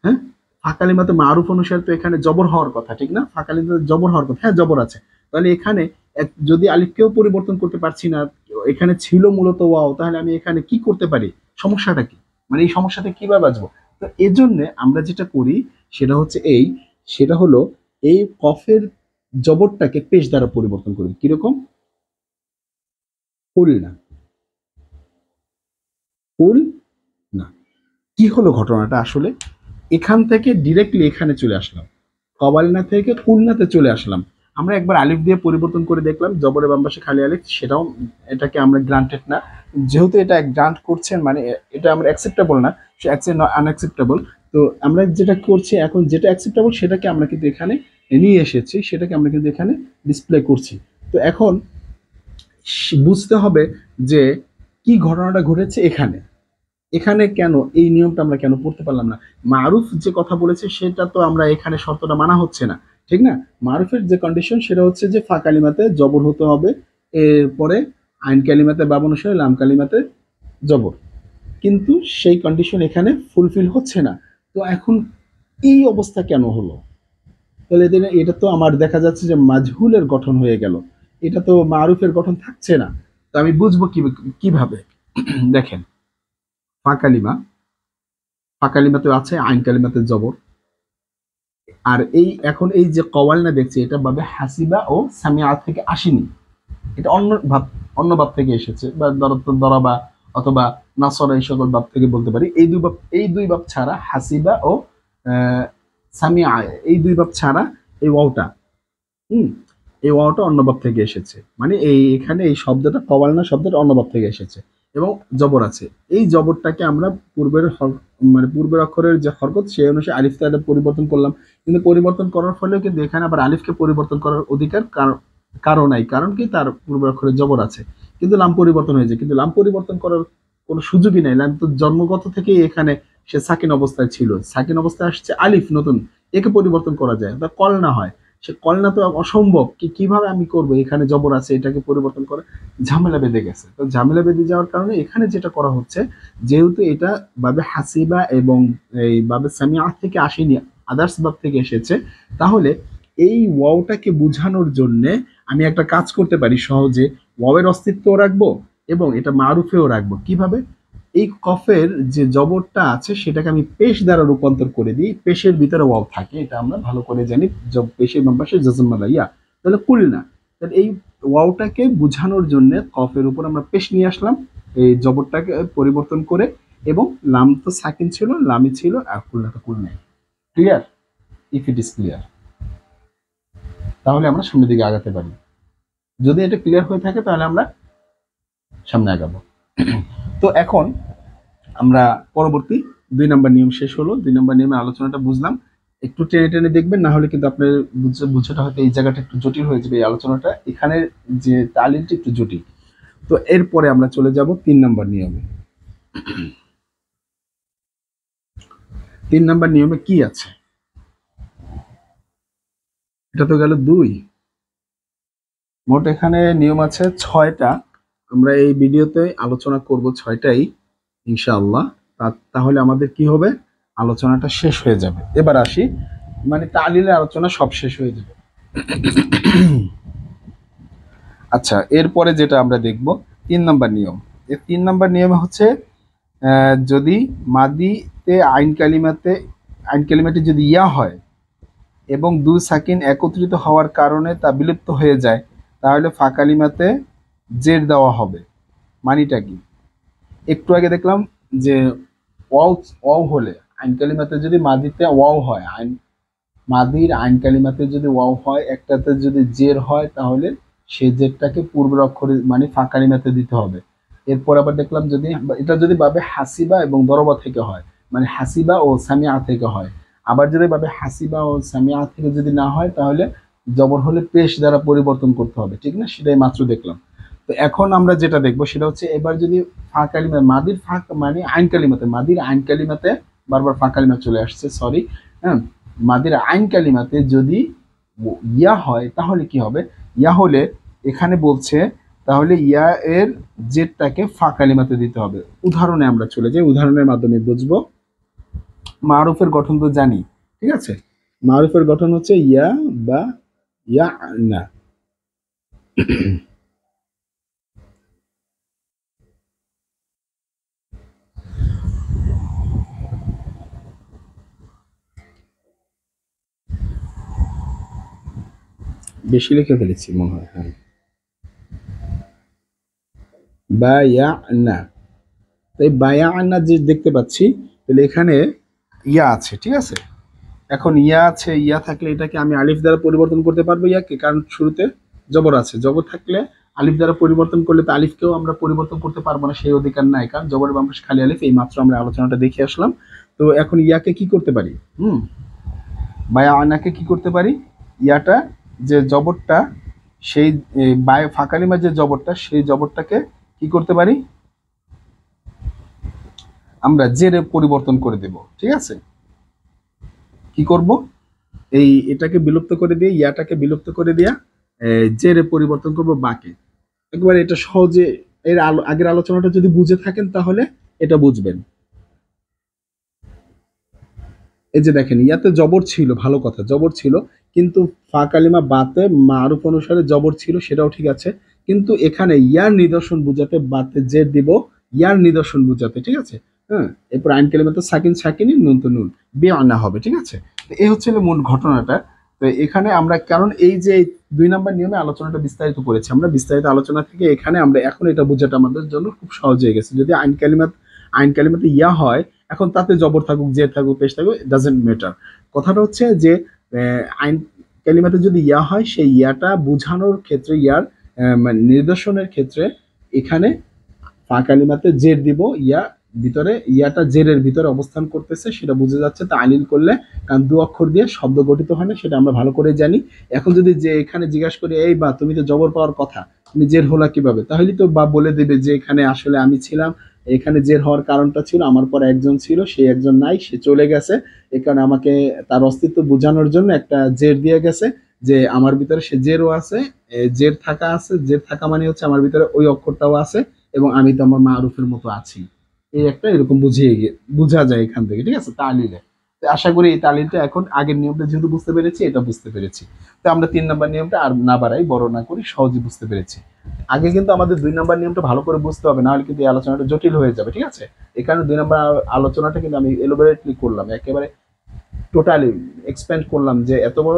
হ্যাঁ, ফাঁকালিমাতে মারুফ অনুসারে তো এখানে জবর হওয়ার কথা, ঠিক না? ফাঁকালিমাতে জবর হওয়ার কথা, হ্যাঁ জবর আছে। তাহলে এখানে যদি আলিফকেও পরিবর্তন করতে পারছি না, এখানে ছিল মূলত ওয়াও, তাহলে আমি এখানে কি করতে পারি? সমস্যাটা কি? মানে এই সমস্যাটা কিভাবে বাঁচবো? তো এজন্য আমরা যেটা করি সেটা হচ্ছে সেটা হলো এই কফের জবরটাকে পেশ দ্বারা পরিবর্তন করি। কিরকম? কুল না, কুল না। কি হলো ঘটনাটা আসলে? এখান থেকে ডিরেক্টলি এখানে চলে আসলাম, কবালিনা থেকে কুলনাতে চলে আসলাম। আমরা একবার আলিফ দিয়ে পরিবর্তন করে দেখলাম, জবরের বাম পাশে খালি আলিফ, সেটাও এটাকে আমরা গ্রান্টেড না। যেহেতু এটা গ্রান্ট করছেন মানে এটা আমরা অ্যাকসেপ্টেবল না, সে আনঅ্যাকসেপ্টেবল। তো আমরা যেটা করছি এখন, যেটা অ্যাকসেপ্টেবল সেটাকে আমরা কিন্তু এখানে নিয়ে এসেছি, সেটাকে আমরা কিন্তু এখানে ডিসপ্লে করছি। তো এখন বুঝতে হবে যে কি ঘটনাটা ঘটেছে এখানে। এখানে কেন এই নিয়মটা আমরা কেন পড়তে পারলাম না? মারুফ যে কথা বলেছে সেটা তো আমরা এখানে শর্তটা মানা হচ্ছে না, ঠিক না? মারুফের যে কন্ডিশন সেটা হচ্ছে যে ফা কালিমাতে জবর হতে হবে, এরপরে আইন কালিমাতে বাব অনুসারে লাম কালিমাতে জবর, কিন্তু সেই কন্ডিশন এখানে ফুলফিল হচ্ছে না। তো এখন এই অবস্থা কেন হলো? তাহলে এটা তো আমার দেখা যাচ্ছে যে মাজহুলের গঠন হয়ে গেল, এটা তো মারুফের গঠন থাকছে না। তো আমি বুঝবো কিভাবে? দেখেন, ফা কালিমা, ফা কালিমাতে আছে আইন কালিমাতে জবর, আর এখন এই যে কওয়ালনা দেখছি এটা ভাবে হাসিবা ও সামিয়া থেকে আসেনি, এটা অন্য ভাব থেকে এসেছে, বা দরাবা অথবা নাসরা এই সকল ভাব থেকে বলতে পারি। এই দুই ভাব ছাড়া হাসিবা ও সামিয়া, এই দুই ভাব ছাড়া এই ওয়াওটা, হুম, এই ওয়াওটা অন্য ভাব থেকে এসেছে। মানে এখানে এই শব্দটা কওয়ালনা শব্দটা অন্য ভাব থেকে এসেছে এবং জবর আছে। এই জবরটাকে আমরা মানে পূর্বের অক্ষরের যে হরকত সেই অনুসারে আলিফ তাটা পরিবর্তন করলাম, কিন্তু পরিবর্তন করার ফলেও কিন্তু এখানে আবার আলিফকে পরিবর্তন করার অধিকার কারো নাই। কারণ কি? তার পূর্বের অক্ষরে জবর আছে, কিন্তু লাম পরিবর্তন হয়েছে, কিন্তু লাম পরিবর্তন করার কোনো সুযোগই নাই। লাম তো জন্মগত থেকেই এখানে সে সাকিন অবস্থায় ছিল, সাকিন অবস্থায় আসছে আলিফ নতুন, একে পরিবর্তন করা যায়, তা কল না হয়। সে কলনা তো অসম্ভব, কিভাবে আমি করব? এখানে জবর আছে, এটাকে পরিবর্তন করে ঝামেলা বেঁধে গেছে। তো ঝামেলা বেঁধে যাওয়ার কারণে এখানে যেটা করা হচ্ছে, যেহেতু এটা বাবে হাসিবা এবং এই বাবে সামিয়া থেকে আসেনি, আদার্স বাব থেকে এসেছে, তাহলে এই ওয়াওটাকে বোঝানোর জন্য আমি একটা কাজ করতে পারি সহজে, ওয়াওয়ের অস্তিত্বও রাখবো এবং এটা মারুফেও রাখবো। কিভাবে? এই কফের যে জবরটা আছে সেটাকে আমি পেশ দ্বারা রূপান্তর করে দিই, পেশের ভিতরে ওয়াও থাকে, এটা আমরা ভালো করে জানি, পেশের বাম পাশে জজমালা ইয়া, তাহলে কুল না। তাহলে এই ওয়াওটাকে বোঝানোর জন্য কফের উপর আমরা পেশ নিয়ে আসলাম, এই জবরটাকে পরিবর্তন করে, এবং লাম তো সাকিন ছিল, লামি ছিল, আর কুলনা তো কুল নেই। Clear? If it is clear, তাহলে আমরা সামনের দিকে আগাতে পারি। যদি এটা ক্লিয়ার হয়ে থাকে তাহলে আমরা সামনে আগাবো। তো এখন আমরা পরবর্তী 2 নম্বর নিয়ম শেষ হলো, 2 নম্বর নিয়মের আলোচনাটা বুঝলাম। একটু টেনে টেনে দেখবেন, না হলে কিন্তু আপনার বুঝাটা হয়তো এই জায়গাটা একটু জটিল হয়ে যাবে, এই আলোচনাটা এখানে যে তালিলটা একটু জটিল। তো এরপরে আমরা চলে যাব 3 নম্বর নিয়মে। 3 নম্বর নিয়মে কি আছে? এটা তো গেল 2, মোট এখানে নিয়ম আছে 6টা। আমরা এই ভিডিওতে আলোচনা করব 6টাই ইনশাআল্লাহ। তাহলে আমাদের কি হবে? আলোচনাটা শেষ হয়ে যাবে। এবার আসি, মানে তালিলের আলোচনা সব শেষ হয়ে যাবে। আচ্ছা, এরপরে যেটা আমরা দেখব 3 নম্বর নিয়ম। এই 3 নম্বর নিয়মে হচ্ছে যদি মাদিতে আইন কালিমাটি যদি ইয়া হয় এবং 2 সাকিন একত্রিত হওয়ার কারণে তা বিলুপ্ত হয়ে যায়, তাহলে ফা কালিমাতে জের দেওয়া হবে। মানিটা কি? একটু আগে দেখলাম যে ওয়াও হলে, আইন কালিমাতে যদি মাদিতে ওয়াও হয়, মাদির আইন কালিমাতে যদি ওয়াও হয়, একটাতে যদি জের হয়, তাহলে সেই জেরটাকে পূর্বের অক্ষরে মানে ফা কালিমাতে দিতে হবে। এরপর আবার দেখলাম যদি এটা যদি ভাবে হাসিবা এবং দরবা থেকে হয়, মানে হাসিবা ও সামিয়া থেকে হয়, আবার যদি ভাবে হাসিবা ও সামিয়া থেকে যদি না হয়, তাহলে জবর হলে পেশ দ্বারা পরিবর্তন করতে হবে, ঠিক না? সেটাই মাত্র দেখলাম। তো এখন আমরা যেটা দেখবো সেটা হচ্ছে, এবার যদি ফা কালিমা মাদির ফা মানে আইন কালিমাতে, মাদির আইন কালিমাতে, বারবার ফা কালিমা চলে আসছে, সরি, হ্যাঁ, মাদির আইন কালিমাতে যদি ইয়া হয় তাহলে কি হবে? ইয়া হলে এখানে বলছে তাহলে ইয়া এর জেরটাকে ফা কালিমাতে দিতে হবে। উদাহরণে আমরা চলে যাই, উদাহরণের মাধ্যমে বুঝবো। মারুফের গঠন তো জানি, ঠিক আছে। মারুফের গঠন হচ্ছে ইয়া বা ইয়া না। বেশি লিখে ফেলেছি মনে হয়, হ্যাঁ। বা ইয়া না, তাই বায়া আন্না যে দেখতে পাচ্ছি, তাহলে এখানে ইয়া আছে, ঠিক আছে। এখন ইয়া আছে, ইয়া থাকলে এটাকে আমি আলিফ দ্বারা পরিবর্তন করতে পারবো ইয়াকে, কারণ শুরুতে জবর আছে। জবর থাকলে আলিফ দ্বারা পরিবর্তন করলে তো আলিফকেও আমরা পরিবর্তন করতে পারবো না, সেই অধিকার নাই, কারণ জবরের বাম পাশে খালি আলিফ। এই মাত্র আমরা আলোচনাটা দেখে আসলাম। তো এখন ইয়াকে কি করতে পারি, বায়া আনাকে কি করতে পারি, ইয়াটা যে জবরটা, সেই ফাঁকালিমার যে জবরটা, সেই জবরটাকে কি করতে পারি, আমরা জেরে পরিবর্তন করে দেব, ঠিক আছে। কি করব, এই এটাকে বিলুপ্ত করে দিয়ে, ইয়াটাকে বিলুপ্ত করে দিয়া জেরে পরিবর্তন করব বাকে। একবারে এটা সহজে, এর আগের আলোচনাটা যদি বুঝে থাকেন তাহলে এটা বুঝবেন। এই যে দেখেন, ইয়াতে জবর ছিল, ভালো কথা, জবর ছিল, কিন্তু ফা কালিমা বাতে মারুফ অনুসারে জবর ছিল, সেটাও ঠিক আছে। কিন্তু এখানে ইয়ার নিদর্শন বুঝাতে বাতে জের দিব, ইয়ার নিদর্শন বুঝাতে, ঠিক আছে। হ্যাঁ, এরপর আইন কালিমাতে সাকিন সাকিনি, নুন তো নুন, বে আনা হবে, ঠিক আছে। তো এই হচ্ছে মূল ঘটনাটা। তো এখানে আমরা, কারণ এই যে 2 নম্বর নিয়মে আলোচনাটা বিস্তারিত করেছি আমরা, বিস্তারিত আলোচনা থেকে এখানে আমরা এখন এটা বোঝাটা আমাদের জন্য খুব সহজ হয়ে গেছে। যদি আইন কালিমাতে ইয়া হয়, এখন তাতে জবর থাকুক, জের থাকুক, পেশ থাকুক, ডাজেন্ট ম্যাটার। কথাটা হচ্ছে যে আইন কালিমাতে যদি ইয়া হয়, সেই ইয়াটা বোঝানোর ক্ষেত্রে, ইয়ার মানে নিদর্শনের ক্ষেত্রে এখানে ফা কালিমাতে জের দিব, ইয়া ভিতরে, ইয়াটা জেরের ভিতরে অবস্থান করতেছে সেটা বুঝে যাচ্ছে তালিল করলে, কারণ 2 অক্ষর দিয়ে শব্দ গঠিত হয় না, সেটা আমরা ভালো করে জানি। এখন যদি যে এখানে জিজ্ঞাসা করি, এই বা তুমি তো জবর পাওয়ার কথা, তুমি জের হলা কিভাবে, তাহলে তো বা বলে দেবে যে এখানে আসলে আমি ছিলাম, এখানে জের হওয়ার কারণটা ছিল আমার পরে একজন ছিল, সেই একজন নাই, সে চলে গেছে, এই কারণে আমাকে তার অস্তিত্ব বোঝানোর জন্য একটা জের দিয়ে গেছে, যে আমার ভিতরে সে জেরও আছে, জের থাকা আছে, জের থাকা মানে হচ্ছে আমার ভিতরে ওই অক্ষরটাও আছে, এবং আমি তো আমার মারুফের মতো আছি। এই একটা এরকম বোঝা যায় এখান থেকে, ঠিক আছে, তালিলে। তো আশা করি এই তালিলটা এখন, আগের নিয়মটা যেহেতু বুঝতে পেরেছি, এটা বুঝতে পেরেছি। তো আমরা 3 নম্বর নিয়মটা আর না বাড়াই, বড় না করি, সহজে বুঝতে পেরেছি। আগে কিন্তু আমাদের 2 নম্বর নিয়মটা ভালো করে বুঝতে হবে, না হলে কিন্তু এই আলোচনাটা জটিল হয়ে যাবে, ঠিক আছে। এই কারণে 2 নম্বর আলোচনাটা কিন্তু আমি এলোবোরেটলি করলাম, একেবারে টোটালি এক্সপ্যান্ড করলাম, যে এত বড়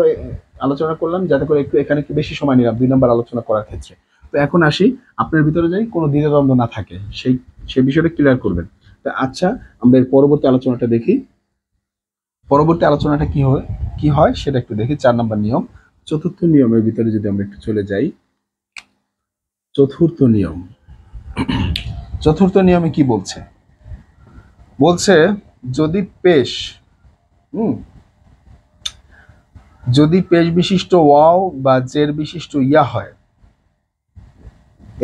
আলোচনা করলাম, যাতে করে একটু এখানে একটু বেশি সময় নিলাম 2 নম্বর আলোচনা করার ক্ষেত্রে। তো এখন আসি, আপনার ভিতরে যাই কোনো দ্বিধাদ্বন্দ্ব না থাকে, সেই বিষয়টা ক্লিয়ার করবেন। তা আচ্ছা, আমরা এর পরবর্তী আলোচনাটা দেখি। পরবর্তী আলোচনাটা কি হয় সেটা একটু দেখি। 4 নম্বর নিয়ম, চতুর্থ নিয়মের ভিতরে যদি আমরা একটু চলে যাই। চতুর্থ নিয়ম, চতুর্থ নিয়মে কি বলছে, বলছে যদি পেশ, যদি পেশ বিশিষ্ট ওয়াও বা জের বিশিষ্ট ইয়া হয়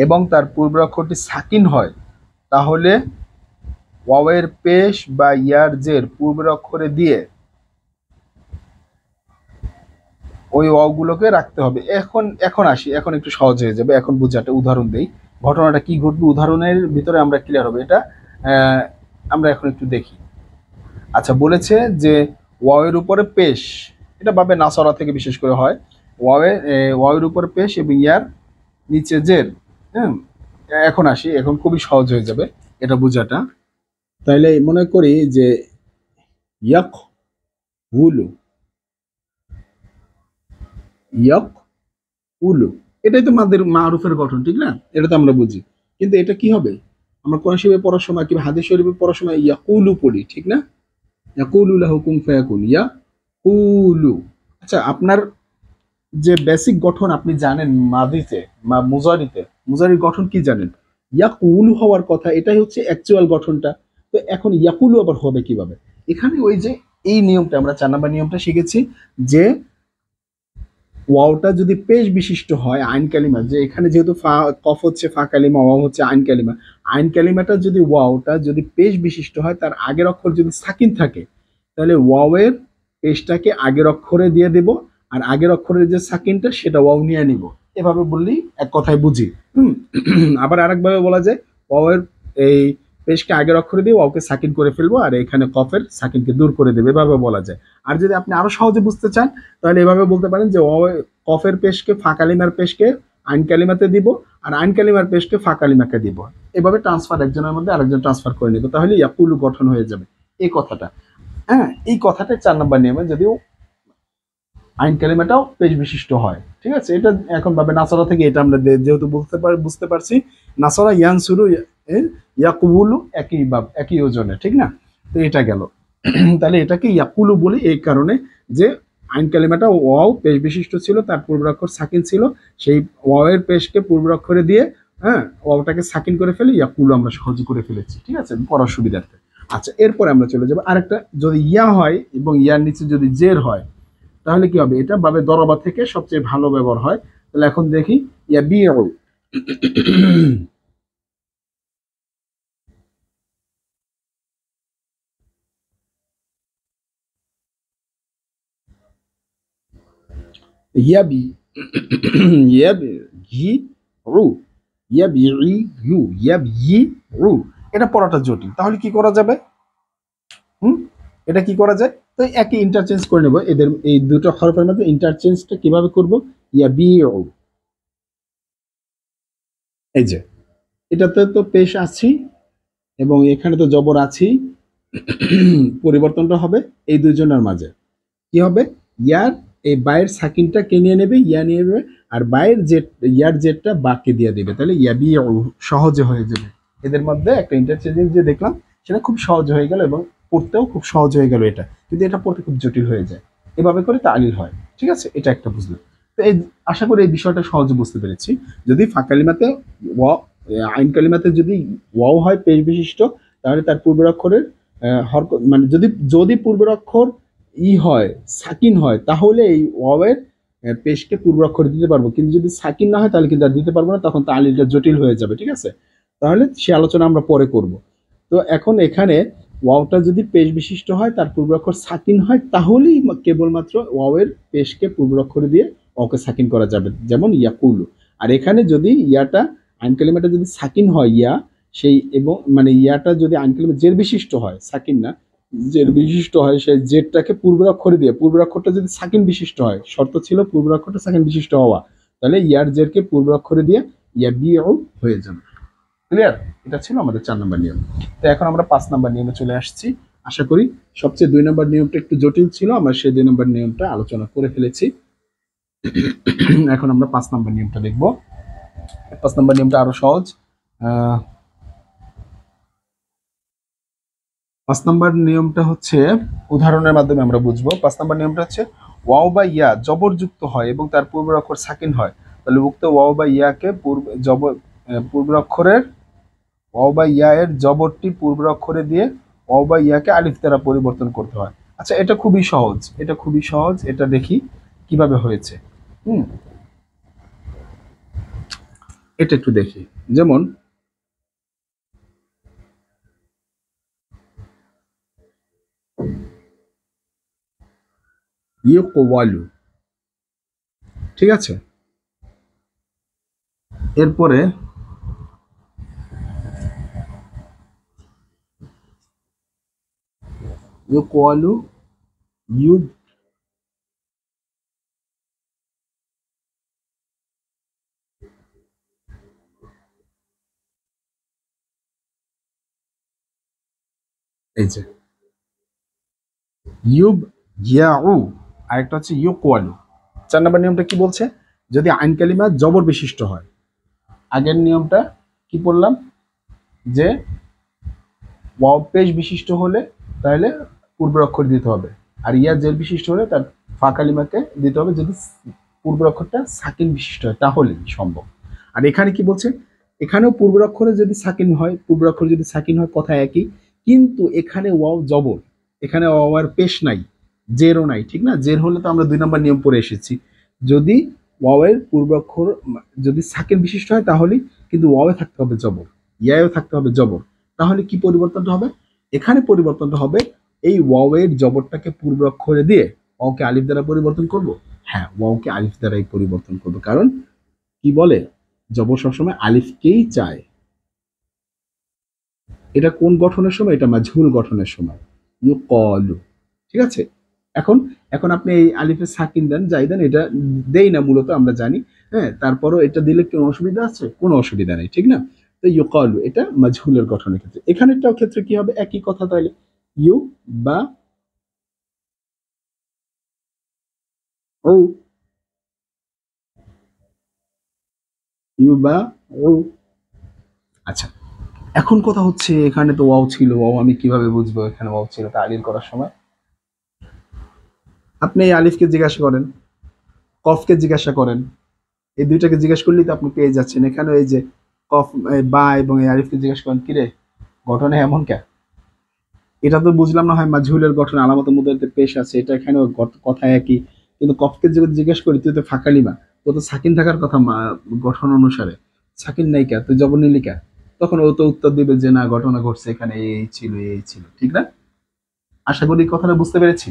এবং তার পূর্বের অক্ষরটি সাকিন হয়, তাহলে ওয়াওয়ের পেশ বা ইয়ার জের পূর্বের অক্ষরে দিয়ে ওই ওয়াওগুলোকে রাখতে হবে। এখন আসি, এখন একটু সহজ হয়ে যাবে, এখন বুঝাতে উদাহরণ দেই, ঘটনাটা কি ঘটবে উদাহরণের ভিতরে আমরা ক্লিয়ার হবে এটা। আমরা এখন একটু দেখি। আচ্ছা, বলেছে যে ওয়াওয়ের উপরে পেশ, এটা ভাবে নাসরা থেকে বিশেষ করে হয়, ওয়াওয়ের উপরে পেশ এবং ইয়ার নিচে জের। হ্যাঁ, এখন আসি, এখন খুবই সহজ হয়ে যাবে এটা বোঝাটা। তাইলে মনে করি যে ইয়াক হুলু, ইয়াক উলু, এটাই তো মারুফের গঠন, ঠিক না, এটা তো আমরা বুঝি। কিন্তু এটা কি হবে, আমরা কোরআন শরীফে পড়ার সময় কিংবা হাদিস শরীফে পড়ার সময় ইয়াকুলু পড়ি, ঠিক না, ইয়াকুলু লাহু কুন ফায়াকুন, ইয়াকুলু। আচ্ছা, আপনার যে বেসিক গঠন আপনি জানেন মাদিতে বা মুজারিতে, মুজারির গঠন কি জানেন, ইয়াকুলু হওয়ার কথা, এটাই হচ্ছে অ্যাকচুয়াল গঠনটা। তো এখন ইয়াকুলু আবার হবে কিভাবে, এখানে ওই যে এই নিয়মটা, আমরা 4 নম্বর নিয়মটা শিখেছি, যে ওয়াওটা যদি পেশ বিশিষ্ট হয়, আইন কালিমা, যে এখানে যেহেতু কফ হচ্ছে ফা কালিমা, ওয়াও হচ্ছে আইন কালিমা, আইন কালিমাটা যদি ওয়াওটা যদি পেশ বিশিষ্ট হয়, তার আগের অক্ষর যদি সাকিন থাকে, তাহলে ওয়াওয়ের পেশটাকে আগের অক্ষরে দিয়ে দেব, আর আগের অক্ষরের যে সাকিনটা সেটা ওয়াও নিয়ে নিব। এভাবে বললেই এক কথায় বুঝি। আবার আরেকভাবে বলা যায় ওয়াওয়ের এই পেশকে আগের অক্ষরে দিয়ে ওয়াওকে সাকিন করে ফেলবো, আর এখানে কফের সাকিনকে দূর করে দেবে, এভাবে বলা যায়। আর যদি আপনি আরো সহজে বুঝতে চান তাহলে এভাবে বলতে পারেন যে কফের পেশকে ফা কালিমার পেশকে আইন কালিমাতে দিব, আর আইন কালিমার পেশকে ফা কালিমাকে দিব। এভাবে ট্রান্সফার একজনের মধ্যে আরেকজন ট্রান্সফার করে নিব, তাহলে ইয়াকুলু গঠন হয়ে যাবে এই কথাটা। হ্যাঁ, এই কথাটা 4 নম্বর নিয়মে, যদিও আইন কালিমাটাও পেশ বিশিষ্ট হয়। ঠিক আছে, এটা এখন ভাবে নাসরা থেকে এটা আমরা যেহেতু বুঝতে পারছি নাসরা ইয়ানসুরু ইয়াকুবুলু একই একই ওজনে, ঠিক না? তো এটা গেল। তাহলে এটাকে ইয়াকুলু বলি এই কারণে যে আইন কালিমাটা ওয়াও পেশ বিশিষ্ট ছিল, তার পূর্বাক্ষর সাকিন ছিল, সেই ওয়াওয়ের পেশকে পূর্বাক্ষরে দিয়ে হ্যাঁ ওয়াওটাকে সাকিন করে ফেলে ইয়াকুলু আমরা সহজে করে ফেলেছি। ঠিক আছে, পড়ার সুবিধার্থে। আচ্ছা, এরপরে আমরা চলে যাবো আরেকটা, যদি ইয়া হয় এবং ইয়ার নিচে যদি জের হয় তাহলে কি হবে? এটা বাবে দরবা থেকে সবচেয়ে ভালো ব্যবহার হয়। তাহলে এখন দেখি ইয়া বিউ, ইয়াবি ইয়াবি ই রু ইয়াবি ইউ ইয়াবি রু, এটা পড়াটা জটিল, তাহলে কি করা যাবে? এটা কি করা যায়? তো একই ইন্টারচেঞ্জ করে নেব, এদের এই দুটো হরফের মধ্যে ইন্টারচেঞ্জটা কিভাবে করব? ইয়াবি, এই যে এটাতে তো পেশ আছি এবং এখানে তো জবর আছি, পরিবর্তনটা হবে এই দুইজনের মাঝে। কি হবে? ইয়ার এই বায়ের সাকিনটা কে নিয়ে নেবে? ইয়া নিয়ে নেবে, আর বায়ের জেড ইয়ার জেডটা বাকে দিয়ে দেবে, তাহলে ইয়াবি সহজে হয়ে যাবে। এদের মধ্যে একটা ইন্টারচেঞ্জিং যে দেখলাম সেটা খুব সহজ হয়ে গেল এবং পড়তেও খুব সহজ হয়ে গেল এটা, কিন্তু এটা পড়তে খুব জটিল হয়ে যায়। এভাবে করে তালিল হয়। ঠিক আছে, এটা একটা বুঝলাম। তো এই আশা করি এই বিষয়টা সহজে বুঝতে পেরেছি। যদি ফাঁকালিমাতে ওয়া আইন কালিমাতে যদি ওয়াও হয় পেশ বিশিষ্ট, তাহলে তার পূর্বের অক্ষরের মানে যদি যদি পূর্বের অক্ষর হয় সাকিন হয়, তাহলে এই ওয়াওয়ের পেশকে পূর্বাক্ষরে দিতে পারবো, কিন্তু যদি সাকিন না হয় তাহলে কিন্তু আর দিতে পারবো না, তখন তালিলটা জটিল হয়ে যাবে। ঠিক আছে, তাহলে সে আলোচনা আমরা পরে করব। তো এখন এখানে ওয়াওটা যদি পেশ বিশিষ্ট হয়, তার পূর্বাক্ষর সাকিন হয়, তাহলেই কেবলমাত্র ওয়াওয়ের পেশকে পূর্বাক্ষরে দিয়ে ওকে সাকিন করা যাবে, যেমন ইয়াকুলু। আর এখানে যদি ইয়াটা আইন কালিমাটা যদি সাকিন হয় ইয়া সেই, এবং মানে ইয়াটা যদি আইন কালিমা জের বিশিষ্ট হয়, সাকিন না জের বিশিষ্ট হয়, সেই জেরটাকে পূর্বের অক্ষরে দিয়ে, পূর্বের অক্ষরটা যদি সাকিন বিশিষ্ট হয়, শর্ত ছিল পূর্বের অক্ষরটা সাকিন বিশিষ্ট হওয়া, তাহলে ইয়ার জেরকে পূর্বের অক্ষরে দিয়ে ইয়া বিউ হয়ে যাবে। ক্লিয়ার? এটা ছিল আমাদের 4 নম্বর নিয়ম। তো এখন আমরা 5 নম্বর নিয়মে চলে আসছি। আশা করি সবচেয়ে 2 নম্বর নিয়মটা একটু জটিল ছিল, আমরা সেই 2 নম্বর নিয়মটা আলোচনা করে ফেলেছি। এখন আমরা 5 নম্বর নিয়মটা দেখব। 5 নম্বর নিয়মটা আরো সহজ। 5 নম্বর নিয়মটা হচ্ছে উদাহরণের মাধ্যমে আমরা বুঝবো। 5 নম্বর নিয়মটা হচ্ছে ওয়াও বা ইয়া জবরযুক্ত হয় এবং তার পূর্বের অক্ষর সাকিন হয়, তাহলে উক্ত ওয়াও বা ইয়াকে পূর্বের অক্ষরের ওয়াও বা ইয়া এর জবরটি পূর্বের অক্ষরে দিয়ে ওয়াও বা ইয়াকে আলিফ দ্বারা পরিবর্তন করতে হয়। আচ্ছা, এটা খুবই সহজ, এটা খুবই সহজ, এটা দেখি কিভাবে হয়েছে। হুম, এটা একটু দেখি। যেমন ইউকওয়ালু, ঠিক আছে, এরপরে ইউকওয়ালু ইউ, এই যে ইউব ইয়াউ, আরেকটা হচ্ছে ইউকওয়ালু। 4 নম্বর নিয়মটা কি বলছে? যদি আইন কালিমা জবর বিশিষ্ট হয়, আগের নিয়মটা কি বললাম যে ওয়াও পেশ বিশিষ্ট হলে তাহলে পূর্বের অক্ষর দিতে হবে, আর ইয়া জের বিশিষ্ট হলে তার ফা কালিমাকে দিতে হবে, যদি পূর্বের অক্ষরটা সাকিন বিশিষ্ট হয় তাহলেই সম্ভব। আর এখানে কি বলছে? এখানেও পূর্বের অক্ষরে যদি সাকিন হয়, পূর্বের অক্ষর যদি সাকিন হয় কথা একই, কিন্তু এখানে ওয়াও জবর, এখানে ওয়াও আর পেশ নাই, জেরও নাই, ঠিক না? জের হলে তো আমরা 2 নম্বর নিয়ম পড়ে এসেছি, যদি ওয়াওয়ের পূর্বাক্ষর যদি সাকিন বিশিষ্ট হয় তাহলেই, কিন্তু ওয়াওয়ে থাকতে হবে জবর, ইয়ায়ও থাকতে হবে জবর, তাহলে কি পরিবর্তনটা হবে? এখানে পরিবর্তনটা হবে এই ওয়াওয়ের জবরটাকে পূর্বাক্ষরে দিয়ে ওকে আলিফ দ্বারা পরিবর্তন করব। হ্যাঁ, ওয়াওকে আলিফ দ্বারাই পরিবর্তন করব, কারণ কি বলে? জবর সবসময় আলিফকেই চায়। এটা কোন গঠনের সময়? এটা মাজহুল গঠনের সময়, ইউকালু। ঠিক আছে? এখন এখন আপনি এই আলিফে সাকিন দেন, যাই দেন, এটা দেই না মূলত, আমরা জানি। হ্যাঁ, তারপরও এটা দিলে কোনো অসুবিধা আছে? কোনো অসুবিধা নেই, ঠিক না? তো ইউকালু এটা মাজহুলের গঠনের ক্ষেত্রে। এখানেরটাও ক্ষেত্রে কি হবে? একই কথা তাইলে। ইউ বা ও, ইউ বা ও। আচ্ছা, এখন কথা হচ্ছে এখানে তো ওয়াও ছিল, ওয়াও আমি কিভাবে বুঝবো এখানে ওয়াও ছিল তালিল করার সময়? আপনি এই আলিফকে জিজ্ঞাসা করেন, কফকে জিজ্ঞাসা করেন, এই দুইটাকে জিজ্ঞেস করলেই তো আপনি পেয়ে যাচ্ছেন। এখানে এই যে কফ, বা এবং এই আলিফকে জিজ্ঞেস করেন, কিরে ঘটনা এমন কে? এটা তো বুঝলাম না হয় মাজহুলের গঠন আলামত মুদারিতে পেশ আছে, এটা এখানে কথা একই। কিন্তু কফকে যদি জিজ্ঞেস করি, তুই তো ফাঁকালিমা, তো তো সাকিন থাকার কথা গঠন অনুসারে, সাকিন নাই কে, তুই জবর নিলি কে? তখন ও তো উত্তর দিবে যে না, ঘটনা ঘটছে এখানে, এই ছিল এই ছিল, ঠিক না? আশা করি কথাটা বুঝতে পেরেছি।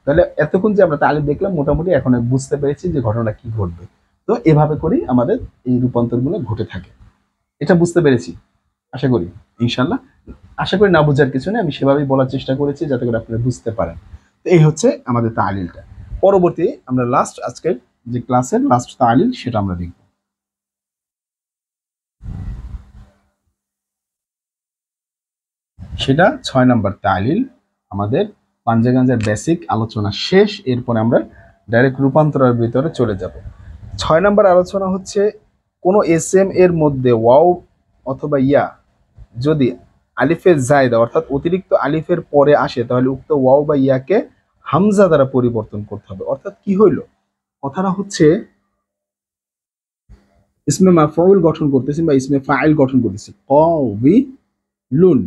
তাহলে এতক্ষণ যে আমরা তালিম দেখলাম, মোটামুটি এখন বুঝতে পেরেছি যে ঘটনা কি ঘটবে। তো এভাবে করেই আমাদের এই রূপান্তরগুলো ঘটে থাকে, এটা বুঝতে পেরেছি আশা করি, ইনশাল্লাহ। আশা করি না বোঝার কিছু নেই, আমি সেভাবেই বলার চেষ্টা করেছি যাতে করে আপনারা বুঝতে পারেন। তো এই হচ্ছে আমাদের তালিলটা। পরবর্তী আমরা লাস্ট আজকের যে ক্লাসের লাস্ট তালিল সেটা আমরা দেখব। সেটা 6 নম্বর তালিল। আমাদের পাঞ্জেগাঞ্জের বেসিক আলোচনা শেষ, এরপরে আমরা ডাইরেক্ট রূপান্তরের ভিতরে চলে যাব। 6 নম্বর আলোচনা হচ্ছে কোনো এস এম এর মধ্যে ওয়াও অথবা ইয়া যদি আলিফের জায়দা অর্থাৎ অতিরিক্ত আলিফের পরে আসে, তাহলে উক্ত ওয়াও বা ইয়াকে হামজা দ্বারা পরিবর্তন করতে হবে। অর্থাৎ কি হইল? কথাটা হচ্ছে ইসমে মাফউল গঠন করতেছি বা ইসমে ফাইল গঠন করতেছি, কওয়ি লুন,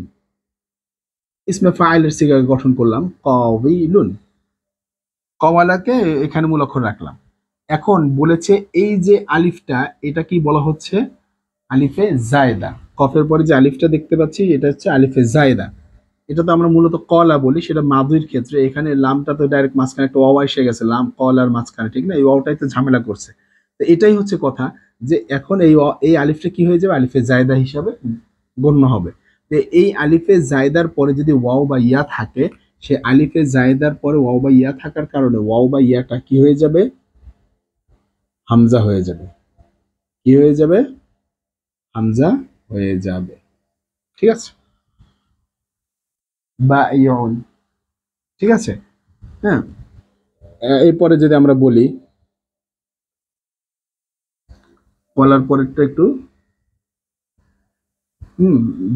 ইসমে ফাইলের সিগা গঠন করলাম কওয়ি লুন, কওয়ালাকে এখানে মূল অক্ষর রাখলাম। এখন বলেছে এই যে আলিফটা, এটা কি বলা হচ্ছে? আলিফে জায়দা। কফের পরে যে আলিফটা দেখতে পাচ্ছি, এটা হচ্ছে আলিফে জায়দা। এটা তো আমরা মূলত কলা বলি, সেটা মাদুর ক্ষেত্রে। এখানে লামটা তো ডাইরেক্ট মাঝখানে একটা ওয়াও এসে গেছে, লাম কলার মাঝখানে, ঠিক না? এই ওয়াওটাই তো ঝামেলা করছে। তো এটাই হচ্ছে কথা, যে এখন এই আলিফটা কি হয়ে যাবে? আলিফে জায়দা হিসাবে গণ্য হবে। তো এই আলিফে জায়দার পরে যদি ওয়াও বা ইয়া থাকে, সে আলিফে জায়দার পরে ওয়াও বা ইয়া থাকার কারণে ওয়াও বা ইয়াটা কি হয়ে যাবে? হামজা হয়ে যাবে। কি হয়ে যাবে? হামজা হয়ে যাবে। ঠিক আছে? বা ইয়ন, ঠিক আছে? হ্যাঁ, এরপরে যদি আমরা বলি, বলার পরেরটা একটু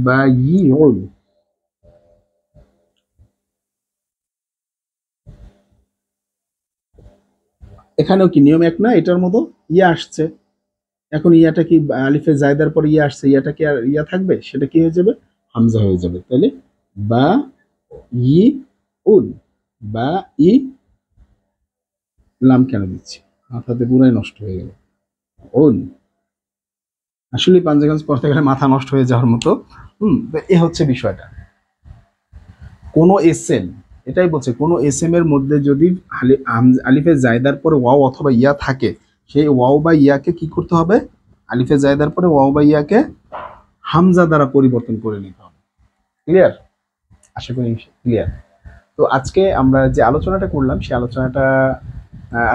বা ইয়ন, এখানেও কি নিয়ম এক না? এটার মতো ইয়া আসছে, এখন ইয়াটা কি আলিফে জায়দার পরে ইয়া আসছে, ইয়াটা কি আর ইয়া থাকবে? সেটা কি হয়ে যাবে? হামজা হয়ে যাবে। তাহলে বা ই উন, বা ই, লাম কেন দিচ্ছি? মাথাতে পুরাই নষ্ট হয়ে গেল। উন, আসলে পাঞ্জাগাঞ্জ পড়তে গেলে মাথা নষ্ট হয়ে যাওয়ার মতো। এ হচ্ছে বিষয়টা। কোনো এস এম, এটাই বলছে, কোনো এস এম এর মধ্যে যদি আলিফে জায়দার পরে ওয়াও অথবা ইয়া থাকে, সেই ওয়াও বা ইয়াকে কি করতে হবে? আলিফে জায়দার পরে ওয়াও বা ইয়াকে হামজা দ্বারা পরিবর্তন করে নিতে হবে। ক্লিয়ার? আশা করি ক্লিয়ার। তো আজকে আমরা যে আলোচনাটা করলাম, সেই আলোচনাটা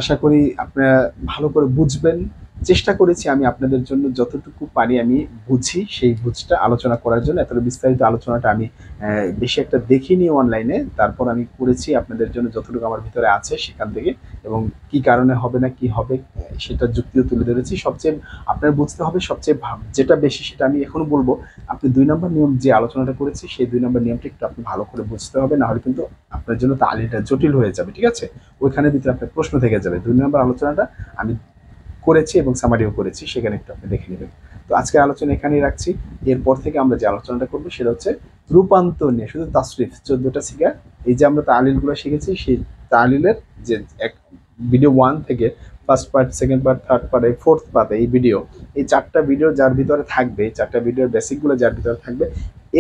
আশা করি আপনারা ভালো করে বুঝবেন। চেষ্টা করেছি আমি আপনাদের জন্য যতটুকু পারি আমি বুঝি, সেই বুঝটা আলোচনা করার জন্য। এত বিস্তারিত আলোচনাটা আমি বেশি একটা দেখিনি অনলাইনে, তারপর আমি করেছি আপনাদের জন্য যতটুকু আমার ভিতরে আছে সেখান থেকে, এবং কি কারণে হবে না কি হবে সেটা যুক্তিও তুলে ধরেছি। সবচেয়ে আপনার বুঝতে হবে, সবচেয়ে যেটা বেশি সেটা আমি এখনো বলবো, আপনি 2 নম্বর নিয়ম যে আলোচনাটা করেছি, সেই 2 নম্বর নিয়মটা একটু আপনি ভালো করে বুঝতে হবে, না হলে কিন্তু আপনার জন্য তালিটা জটিল হয়ে যাবে। ঠিক আছে? ওইখানে ভিতরে আপনার প্রশ্ন থেকে যাবে। 2 নম্বর আলোচনাটা আমি করেছি এবং সামারিও করেছি, সেখানে একটু আপনি দেখে নেবেন। তো আজকের আলোচনা এখানেই রাখছি। এরপর থেকে আমরা যে আলোচনাটা করবো সেটা হচ্ছে রূপান্তর নিয়ে, শুধু তাসরিফ 14টা সিগা। এই যে আমরা তালিলগুলো শিখেছি, সেই তালিলের যে এক ভিডিও 1 থেকে first part, second part, third part, এই ফোর্থ পার্ট, এই ভিডিও, এই 4টা ভিডিও যার ভিতরে থাকবে, এই 4টা ভিডিওর বেসিকগুলো যার ভিতরে থাকবে,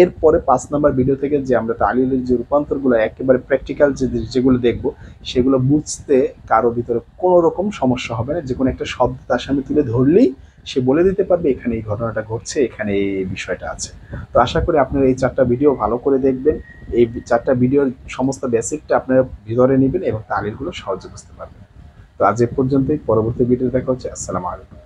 এরপরে 5 নাম্বার ভিডিও থেকে যে আমরা তালিলের যে রূপান্তরগুলো একেবারে প্র্যাকটিক্যাল যেগুলো দেখব, সেগুলো বুঝতে কারো ভিতরে কোনো রকম সমস্যা হবে না। যে কোনো একটা শব্দ তার সামনে তুলে ধরলেই সে বলে দিতে পারবে এখানে এই ঘটনাটা ঘটছে, এখানে এই বিষয়টা আছে। তো আশা করি আপনারা এই 4টা ভিডিও ভালো করে দেখবেন, এই 4টা ভিডিওর সমস্ত বেসিকটা আপনারা ভিতরে নেবেন এবং তালিলগুলো সহজে বুঝতে পারবেন। তো আজ এ পর্যন্তই, পরবর্তী ভিডিও দেখা হচ্ছে। আসসালামু আলাইকুম।